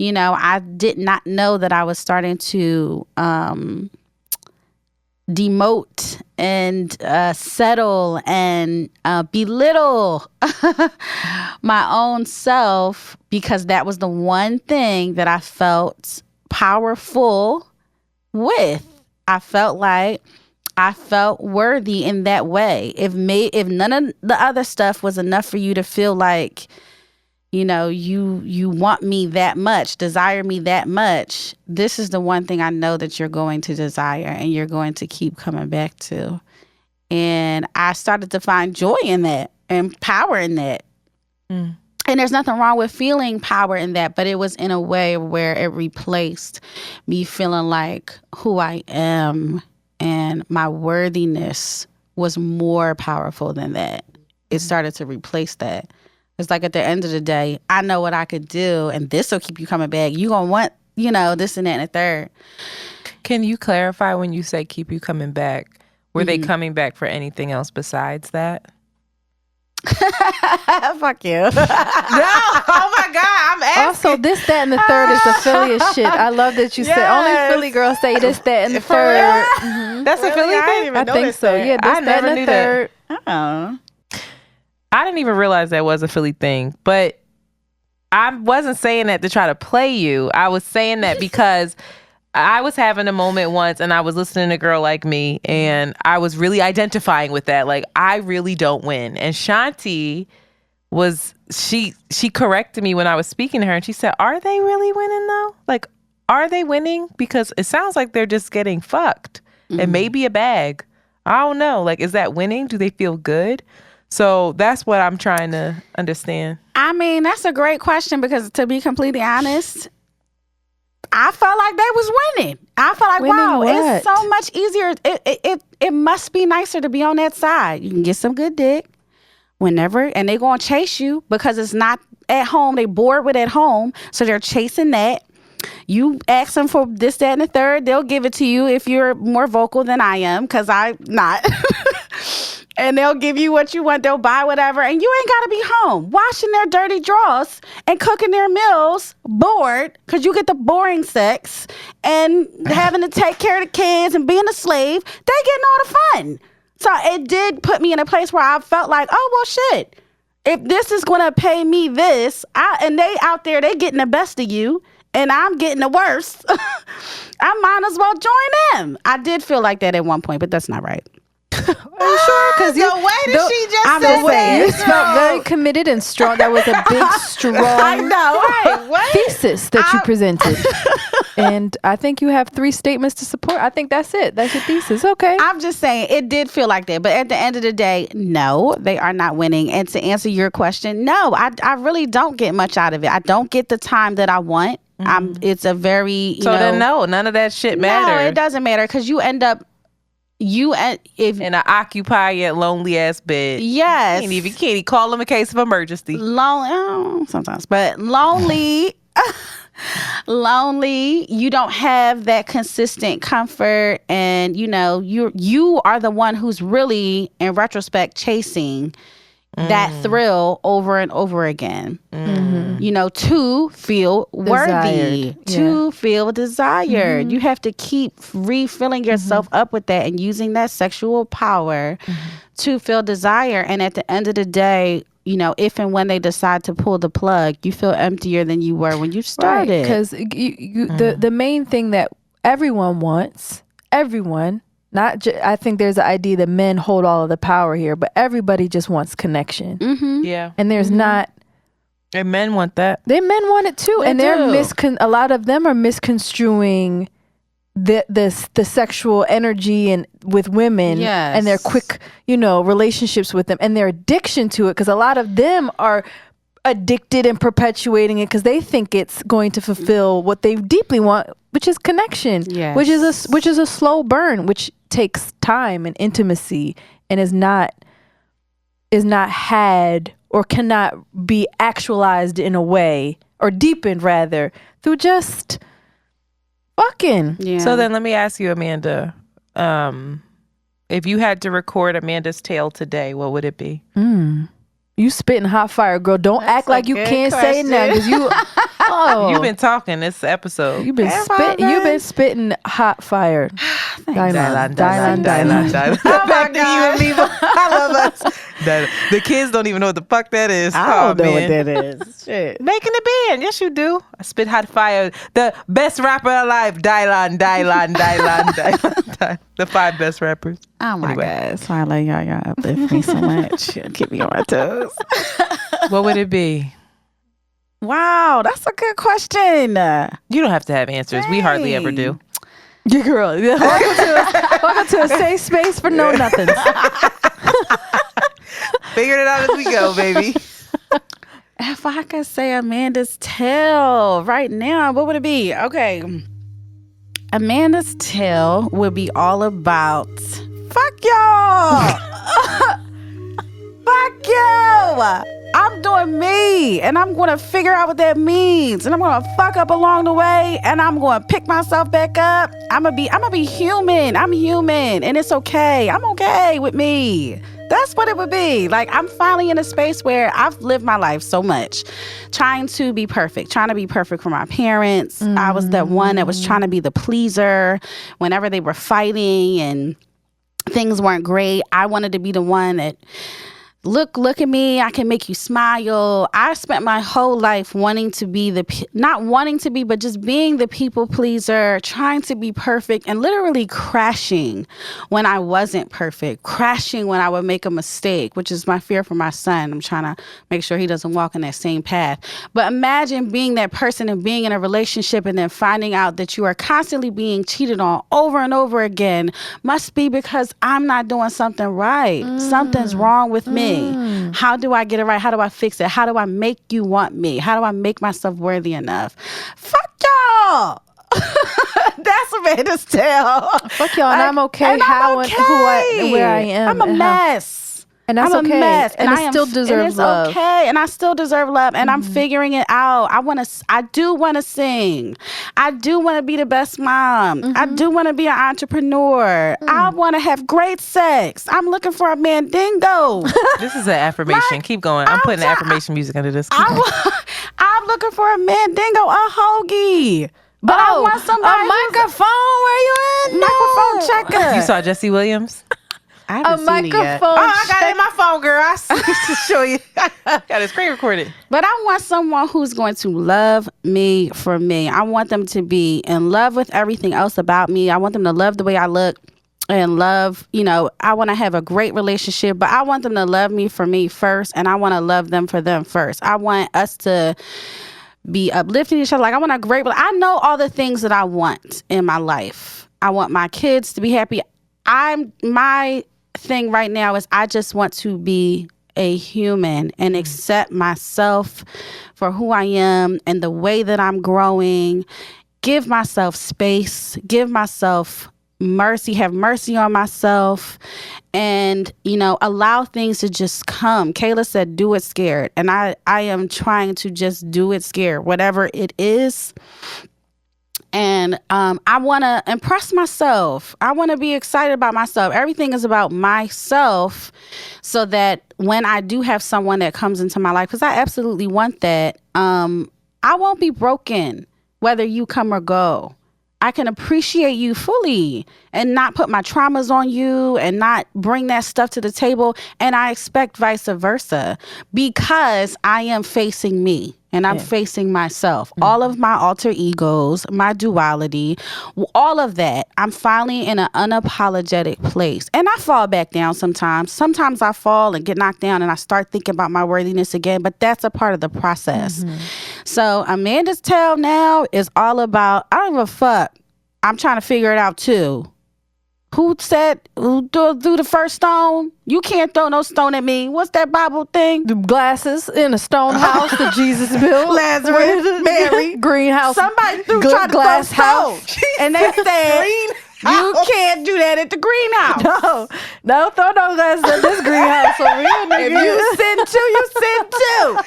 I did not know that I was starting to demote and settle and belittle my own self, because that was the one thing that I felt powerful with. I felt like I felt worthy in that way. If none of the other stuff was enough for you to feel like, you want me that much, desire me that much, this is the one thing I know that you're going to desire and you're going to keep coming back to. And I started to find joy in that and power in that. And there's nothing wrong with feeling power in that, but it was in a way where it replaced me feeling like who I am and my worthiness was more powerful than that. It started to replace that. It's like at the end of the day, I know what I could do, and this will keep you coming back. You gonna want, this and that and a third. Can you clarify when you say keep you coming back? Were they coming back for anything else besides that? Fuck you. No, oh my God, I'm asking. Also, this, that, and the third is the Philly shit. I love that you said only Philly girls say this, that, and the third. That's a Philly thing? I think so. Yeah, this, I that, never and knew the third. Oh. I didn't even realize that was a Philly thing, but I wasn't saying that to try to play you. I was saying that because I was having a moment once and I was listening to Girl Like Me and I was really identifying with that. Like, I really don't win. And Shanti she corrected me when I was speaking to her and she said, are they really winning though? Like, are they winning? Because it sounds like they're just getting fucked and maybe a bag. I don't know. Like, is that winning? Do they feel good? So that's what I'm trying to understand. I mean, that's a great question because to be completely honest, I felt like they was winning. I felt like, winning wow, what? It's so much easier. It must be nicer to be on that side. You can get some good dick whenever, and they gonna chase you because it's not at home. They bored with at home, so they're chasing that. You ask them for this, that, and the third. They'll give it to you if you're more vocal than I am, because I'm not. and they'll give you what you want. They'll buy whatever, and you ain't got to be home washing their dirty drawers and cooking their meals, bored, because you get the boring sex and having to take care of the kids and being a slave. They getting all the fun. So it did put me in a place where I felt like, oh, well, shit. If this is going to pay me this, and they out there, they getting the best of you, and I'm getting the worst, I might as well join them. I did feel like that at one point, but that's not right. Are you sure? Because the way that she just said that, you felt very committed and strong. That was a big, strong I know, right? What? thesis that you presented. And I think you have 3 statements to support. I think that's it. That's your thesis. Okay. I'm just saying it did feel like that. But at the end of the day, no, they are not winning. And to answer your question, no, I really don't get much out of it. I don't get the time that I want. It's a very, then no, none of that shit matters. No, it doesn't matter because you end up if in an occupied lonely ass bed. Yes. Can't even call them in case of emergency. Lonely sometimes, but lonely. Lonely, you don't have that consistent comfort, and you are the one who's really in retrospect chasing that thrill over and over again. To feel worthy, to feel desired. You have to keep refilling yourself up with that and using that sexual power to feel desire. And at the end of the day, if and when they decide to pull the plug, you feel emptier than you were when you started. Because the main thing that everyone wants, I think there's an idea that men hold all of the power here, but everybody just wants connection. Yeah. And there's not. And men want that. Men want it too. They and do. A lot of them are misconstruing the sexual energy and with women and their quick relationships with them and their addiction to it, because a lot of them are addicted and perpetuating it because they think it's going to fulfill what they deeply want, which is connection. Which is a slow burn, which takes time and intimacy, and is not had or cannot be actualized in a way, or deepened rather, through just fucking. Yeah. So then let me ask you, Amanda, if you had to record Amanda's tale today, what would it be? You spitting hot fire, girl. Don't act like you can't say it now, because you've been talking this episode. You've been spitting hot fire. Dylan. Oh my God. I love us. The kids don't even know what the fuck that is. I don't know what that is. Shit. Making the band. Yes, you do. I spit hot fire. The best rapper alive. Dylan. The 5 best rappers. Oh my God. Sorry, like y'all uplift me so much. Keep me on my toes. What would it be? Wow, that's a good question. You don't have to have answers. We hardly ever do. Yeah, girl. Welcome to a safe space for no nothings. Figured it out as we go, baby. If I could say Amanda's tale right now, what would it be? Okay. Amanda's tale would be all about fuck y'all. Fuck you. I'm doing me, and I'm going to figure out what that means, and I'm going to fuck up along the way, and I'm going to pick myself back up. I'm going to be human. I'm human, and it's okay. I'm okay with me. That's what it would be. Like, I'm finally in a space where I've lived my life so much trying to be perfect for my parents. I was that one that was trying to be the pleaser whenever they were fighting and things weren't great. I wanted to be the one that, look at me, I can make you smile. I spent my whole life wanting to be not wanting to be, but just being the people pleaser, trying to be perfect, and literally crashing when I wasn't perfect, crashing when I would make a mistake, which is my fear for my son. I'm trying to make sure he doesn't walk in that same path. But imagine being that person and being in a relationship and then finding out that you are constantly being cheated on over and over again. Must be because I'm not doing something right. Something's wrong with me. How do I get it right? How do I fix it? How do I make you want me? How do I make myself worthy enough? Fuck y'all. That's Amanda's tale. Fuck y'all, and I'm okay. And I'm okay. Who I, where I am. I'm a mess. And that's I'm okay. a mess, and it still deserves love. Okay, and I still deserve love, and I'm figuring it out. I do want to sing. I do want to be the best mom. I do want to be an entrepreneur. I want to have great sex. I'm looking for a mandingo. This is an affirmation. Keep going. I'm putting affirmation music under this. I'm looking for a mandingo, a hoagie. But I want somebody microphone. Where you at? Microphone checker. You saw Jesse Williams? I haven't seen microphone. it yet. Oh, I got it in my phone, girl. I to show you. Got his screen recorded. But I want someone who's going to love me for me. I want them to be in love with everything else about me. I want them to love the way I look and love, I want to have a great relationship, but I want them to love me for me first, and I want to love them for them first. I want us to be uplifting each other. Like, I want a great, I know all the things that I want in my life. I want my kids to be happy. My thing right now is I just want to be a human and accept myself for who I am and the way that I'm growing. Give myself space, give myself mercy, have mercy on myself, and, allow things to just come. Kayla said, do it scared. And I am trying to just do it scared, whatever it is. And I want to impress myself. I want to be excited about myself. Everything is about myself, so that when I do have someone that comes into my life, because I absolutely want that, I won't be broken whether you come or go. I can appreciate you fully and not put my traumas on you and not bring that stuff to the table. And I expect vice versa, because I am facing me and I'm facing myself. All of my alter egos, my duality, all of that. I'm finally in an unapologetic place. And I fall back down sometimes. Sometimes I fall and get knocked down and I start thinking about my worthiness again, but that's a part of the process. So Amanda's Tale now is all about, I don't give a fuck. I'm trying to figure it out too. Who threw the first stone? You can't throw no stone at me. What's that Bible thing? The glasses in a stone house that Jesus built. Lazarus, Mary. Greenhouse. Somebody tried to glass throw house. stone. And they said, you can't do that at the greenhouse. No, throw no glasses at this greenhouse over here, nigga. If you sin too, you sin too.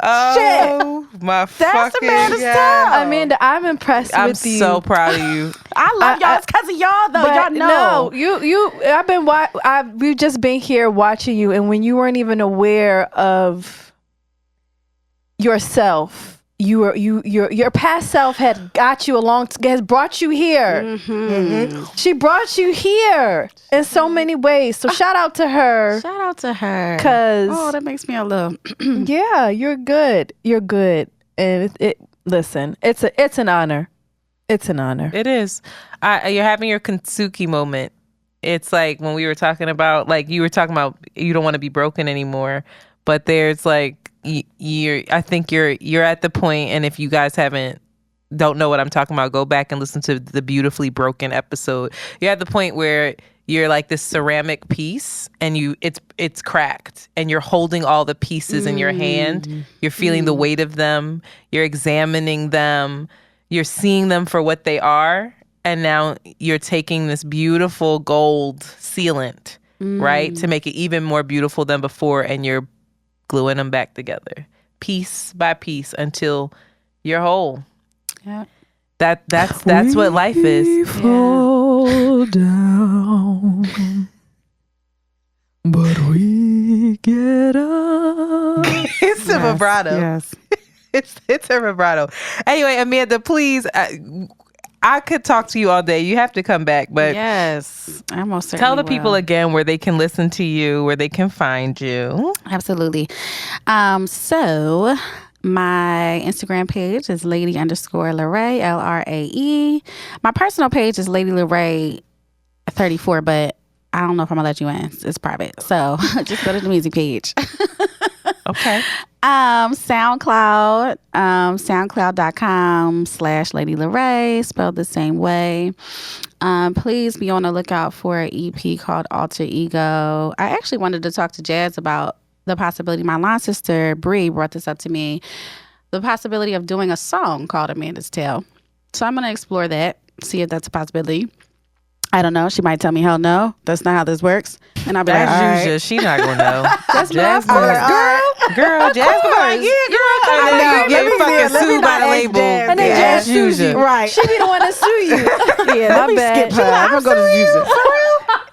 Oh, my That's fucking Amanda's God. Tale. Amanda, I'm impressed I'm with you. so proud of you. I love y'all. It's because of y'all, though. But Y'all know. no, we've just been here watching you, and when you weren't even aware of yourself, your past self had got you has brought you here. She brought you here in so many ways. So shout out to her. Shout out to her. Cause that makes me a little. yeah, you're good. You're good. And listen, it's an honor. It's an honor. It is. You're having your Kentucky moment. It's like when we were talking about, like you were talking about, you don't want to be broken anymore, but there's like, I think you're at the point, and if you guys don't know what I'm talking about, go back and listen to the Beautifully Broken episode. You're at the point where you're like this ceramic piece, and it's cracked, and you're holding all the pieces in your hand. You're feeling the weight of them. You're examining them. You're seeing them for what they are, and now you're taking this beautiful gold sealant, right, to make it even more beautiful than before, and you're gluing them back together piece by piece until you're whole. Yeah. That's what life is. We fall down, but we get up. It's a vibrato. Yes. It's a vibrato. Anyway, Amanda, please, I could talk to you all day. You have to come back, but Yes, I most certainly tell the people will. again where they can listen to you, where they can find you. Absolutely. So my Instagram page is lady_Larae, LRAE. My personal page is Lady Larae 34, but I don't know if I'm gonna let you in. It's private. So just go to the music page. Okay. SoundCloud, soundcloud.com/Lady Larae, spelled the same way. Please be on the lookout for an EP called Alter Ego. I actually wanted to talk to Jazz about the possibility. My line sister, Bree, brought this up to me. The possibility of doing a song called Amanda's Tale. So I'm going to explore that, see if that's a possibility. I don't know. She might tell me, hell no, that's not how this works. And I'll be like, all That's right. usual. She not gonna know. Jasmine, Girl, Jasmine, like, yeah, girl. And then you get fucking sued by the label. And then As Jazz sues usual. you. Right. She be the one to sue you. Yeah, let me skip her. I'm going to go to Jesus.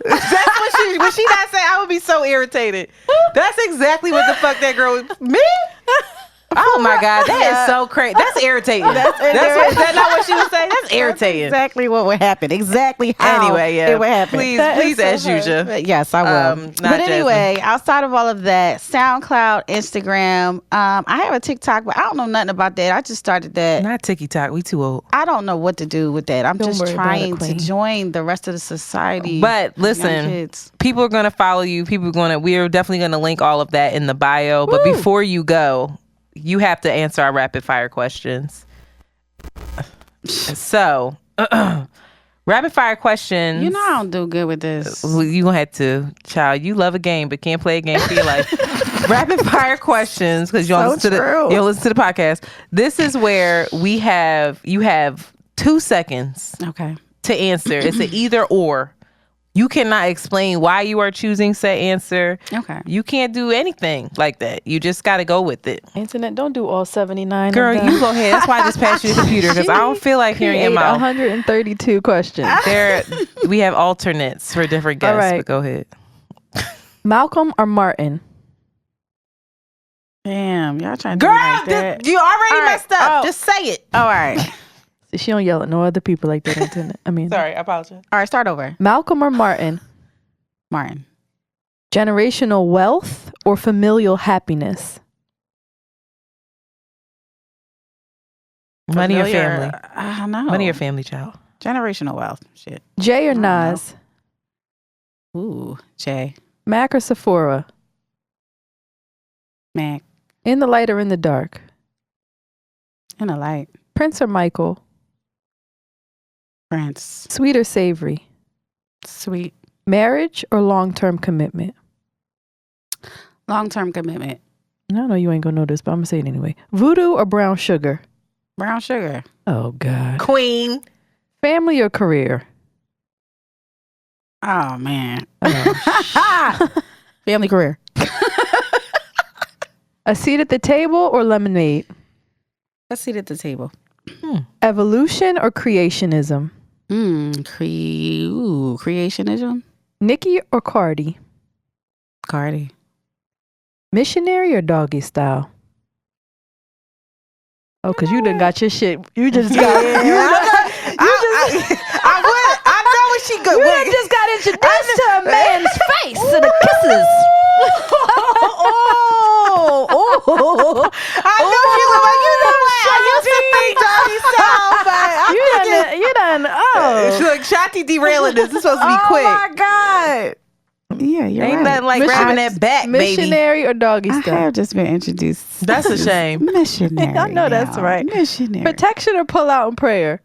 That's when she not say, I would be so irritated. That's exactly what the fuck that girl me. Oh my God, that is so crazy. That's irritating. Is that not what she was saying? That's irritating. Exactly what would happen. Exactly how Anyway, yeah. it would happen. Please, as usual. Yes, I will. Not But anyway, outside of all of that, SoundCloud, Instagram, I have a TikTok, but I don't know nothing about that. I just started that. Not TikTok. We too old. I don't know what to do with that. I'm Don't just worry about trying it, to Queen. join the rest of the society. But young listen, kids. people are gonna follow you. We're definitely gonna link all of that in the bio. But before you go, you have to answer our rapid fire questions. So, rapid fire questions. You know I don't do good with this. You gonna have to, child. You love a game, but can't play a game for your life. Rapid fire questions because you don't listen to the podcast. This is where you have 2 seconds Okay. to answer. It's an either or. You cannot explain why you are choosing said answer. Okay. You can't do anything like that. You just got to go with it. Internet, don't do all 79 Girl, of them. you go ahead. That's why I just passed you the computer because I don't feel like hearing your Create mouth. 132 questions. We have alternates for different guests. All right. But go ahead. Malcolm or Martin? Damn, y'all trying to Girl, do me like that. you already All right. messed up. Oh. Just say it. All right. She don't yell at no other people like that. Internet. I mean, Sorry, I apologize. All right, start over. Malcolm or Martin? Martin. Generational wealth or familial happiness? Money or Familiar, family? I don't know. Money or family, child? Generational wealth. Shit. Jay or don't know. Nas? Ooh, Jay. Mac or Sephora? Mac. In the light or in the dark? In the light. Prince or Michael? Prince. Sweet or savory? Sweet. Marriage or long-term commitment? Long-term commitment. I know you ain't gonna know this, but I'm gonna say it anyway. Voodoo or brown sugar? Brown sugar. Oh God. Queen. Family or career? Oh, man. Oh. Family career. A seat at the table or lemonade? Let's sit at the table. Evolution or creationism? Creationism. Nicki or Cardi? Cardi. Missionary or doggy style? Oh, because you done got your shit. You just got. I know what she good. You done just got introduced to a man's face and the kisses. I know she was like, you know what? I used to think doggy style, but You done. She like, Shanti derailing this. This is supposed to be quick. Oh, my God. Yeah, you're Ain't right. nothing like grabbing that back, baby. Missionary or doggy I style? have just been introduced. That's a shame. Missionary. I know that's now. right. Missionary. Protection or pull out in prayer?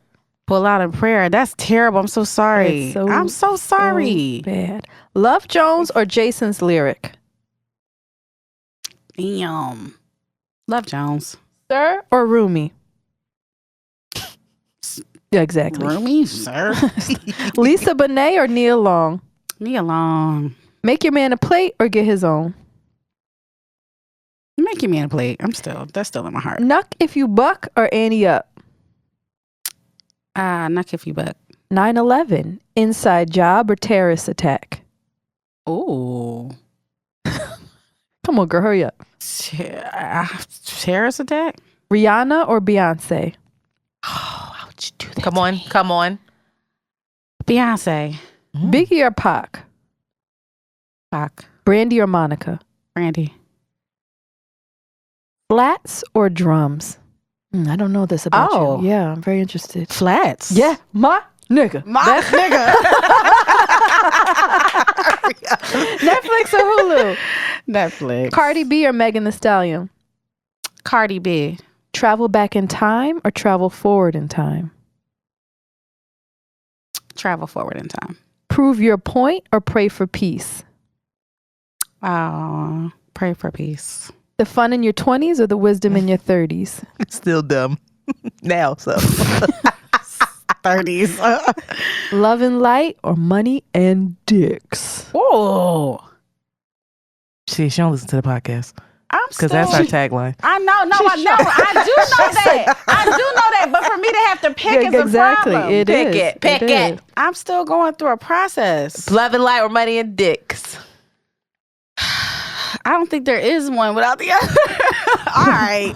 Pull out in prayer. That's terrible. I'm so sorry. It's so- I'm so sorry. So bad. Love Jones or Jason's lyric? Damn. Love Jones. Sir or Rumi? Yeah, exactly. Roomy, sir. Lisa Bonet or Nia Long? Me along. Make your man a plate or get his own? Making me a plate. That's still in my heart. Nuck if you buck or Annie up? Knock if you buck. 9/11, inside job or terrorist attack? Ooh. Come on, girl, hurry up. Terrorist attack? Rihanna or Beyonce? Oh, how would you do that? Come on. Beyonce. Biggie or Pac? Pac. Brandy or Monica? Brandy. Flats or drums? I don't know this about Oh. you. Yeah, I'm very interested. Flats. Yeah, my nigga. My nigga. Netflix or Hulu? Netflix. Cardi B or Megan Thee Stallion? Cardi B. Travel back in time or travel forward in time? Travel forward in time. Prove your point or pray for peace? Oh, pray for peace. The fun in your 20s or the wisdom in your 30s? Still dumb. Now, so. 30s. Love and light or money and dicks? Oh. See, she don't listen to the podcast. Because that's our tagline. I know. I do know that. I do know that. But for me to have to pick is a problem. Pick it. I'm still going through a process. Love and light or money and dicks? I don't think there is one without the other. All right.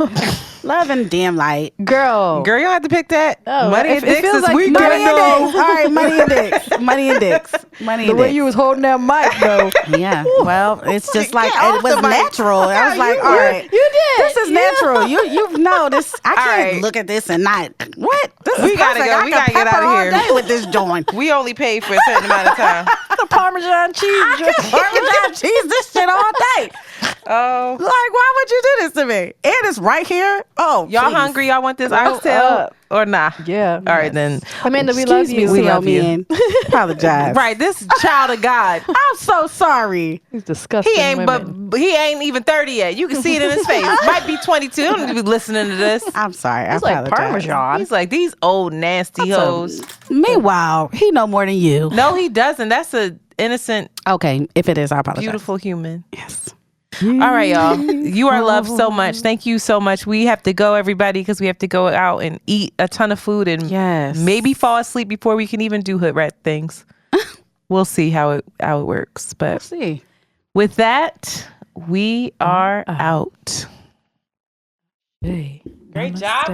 Love and dim light. Girl, you don't have to pick that. Oh, money and dicks is like weekend. Money and dicks. All right, money and dicks. Money and dicks. Money and the way dicks. you was holding that mic, though. Yeah. Well, it's just like it was natural. I was like, all right. You did. This is natural. You know this. I can't look at this and not. What? This We is gotta perfect. go. I We can gotta get pepper out of all here. day with this joint. We only paid for a certain amount of time. The Parmesan cheese. Parmesan cheese this shit all day. Oh. Like, why would you do this to me? And it's right here. Oh, Y'all please. hungry? Y'all want this oxtail or nah? Yeah. All right, then. Amanda, we love you. We love you. Apologize. Right, this child of God. I'm so sorry. He's disgusting. He ain't, women. but he ain't even 30 yet. You can see it in his face. Might be 22. Don't need to be listening to this. I'm sorry. It's I like apologize. Parmesan. He's like, these old nasty hoes. Meanwhile, he know more than you. No, he doesn't. That's a innocent, Okay, if it is, I apologize. beautiful human. Yes. All right, y'all. You are loved so much. Thank you so much. We have to go, everybody, because we have to go out and eat a ton of food and maybe fall asleep before we can even do hood rat things. We'll see how it works. But We'll see. with that, we are out. Hey. Great job.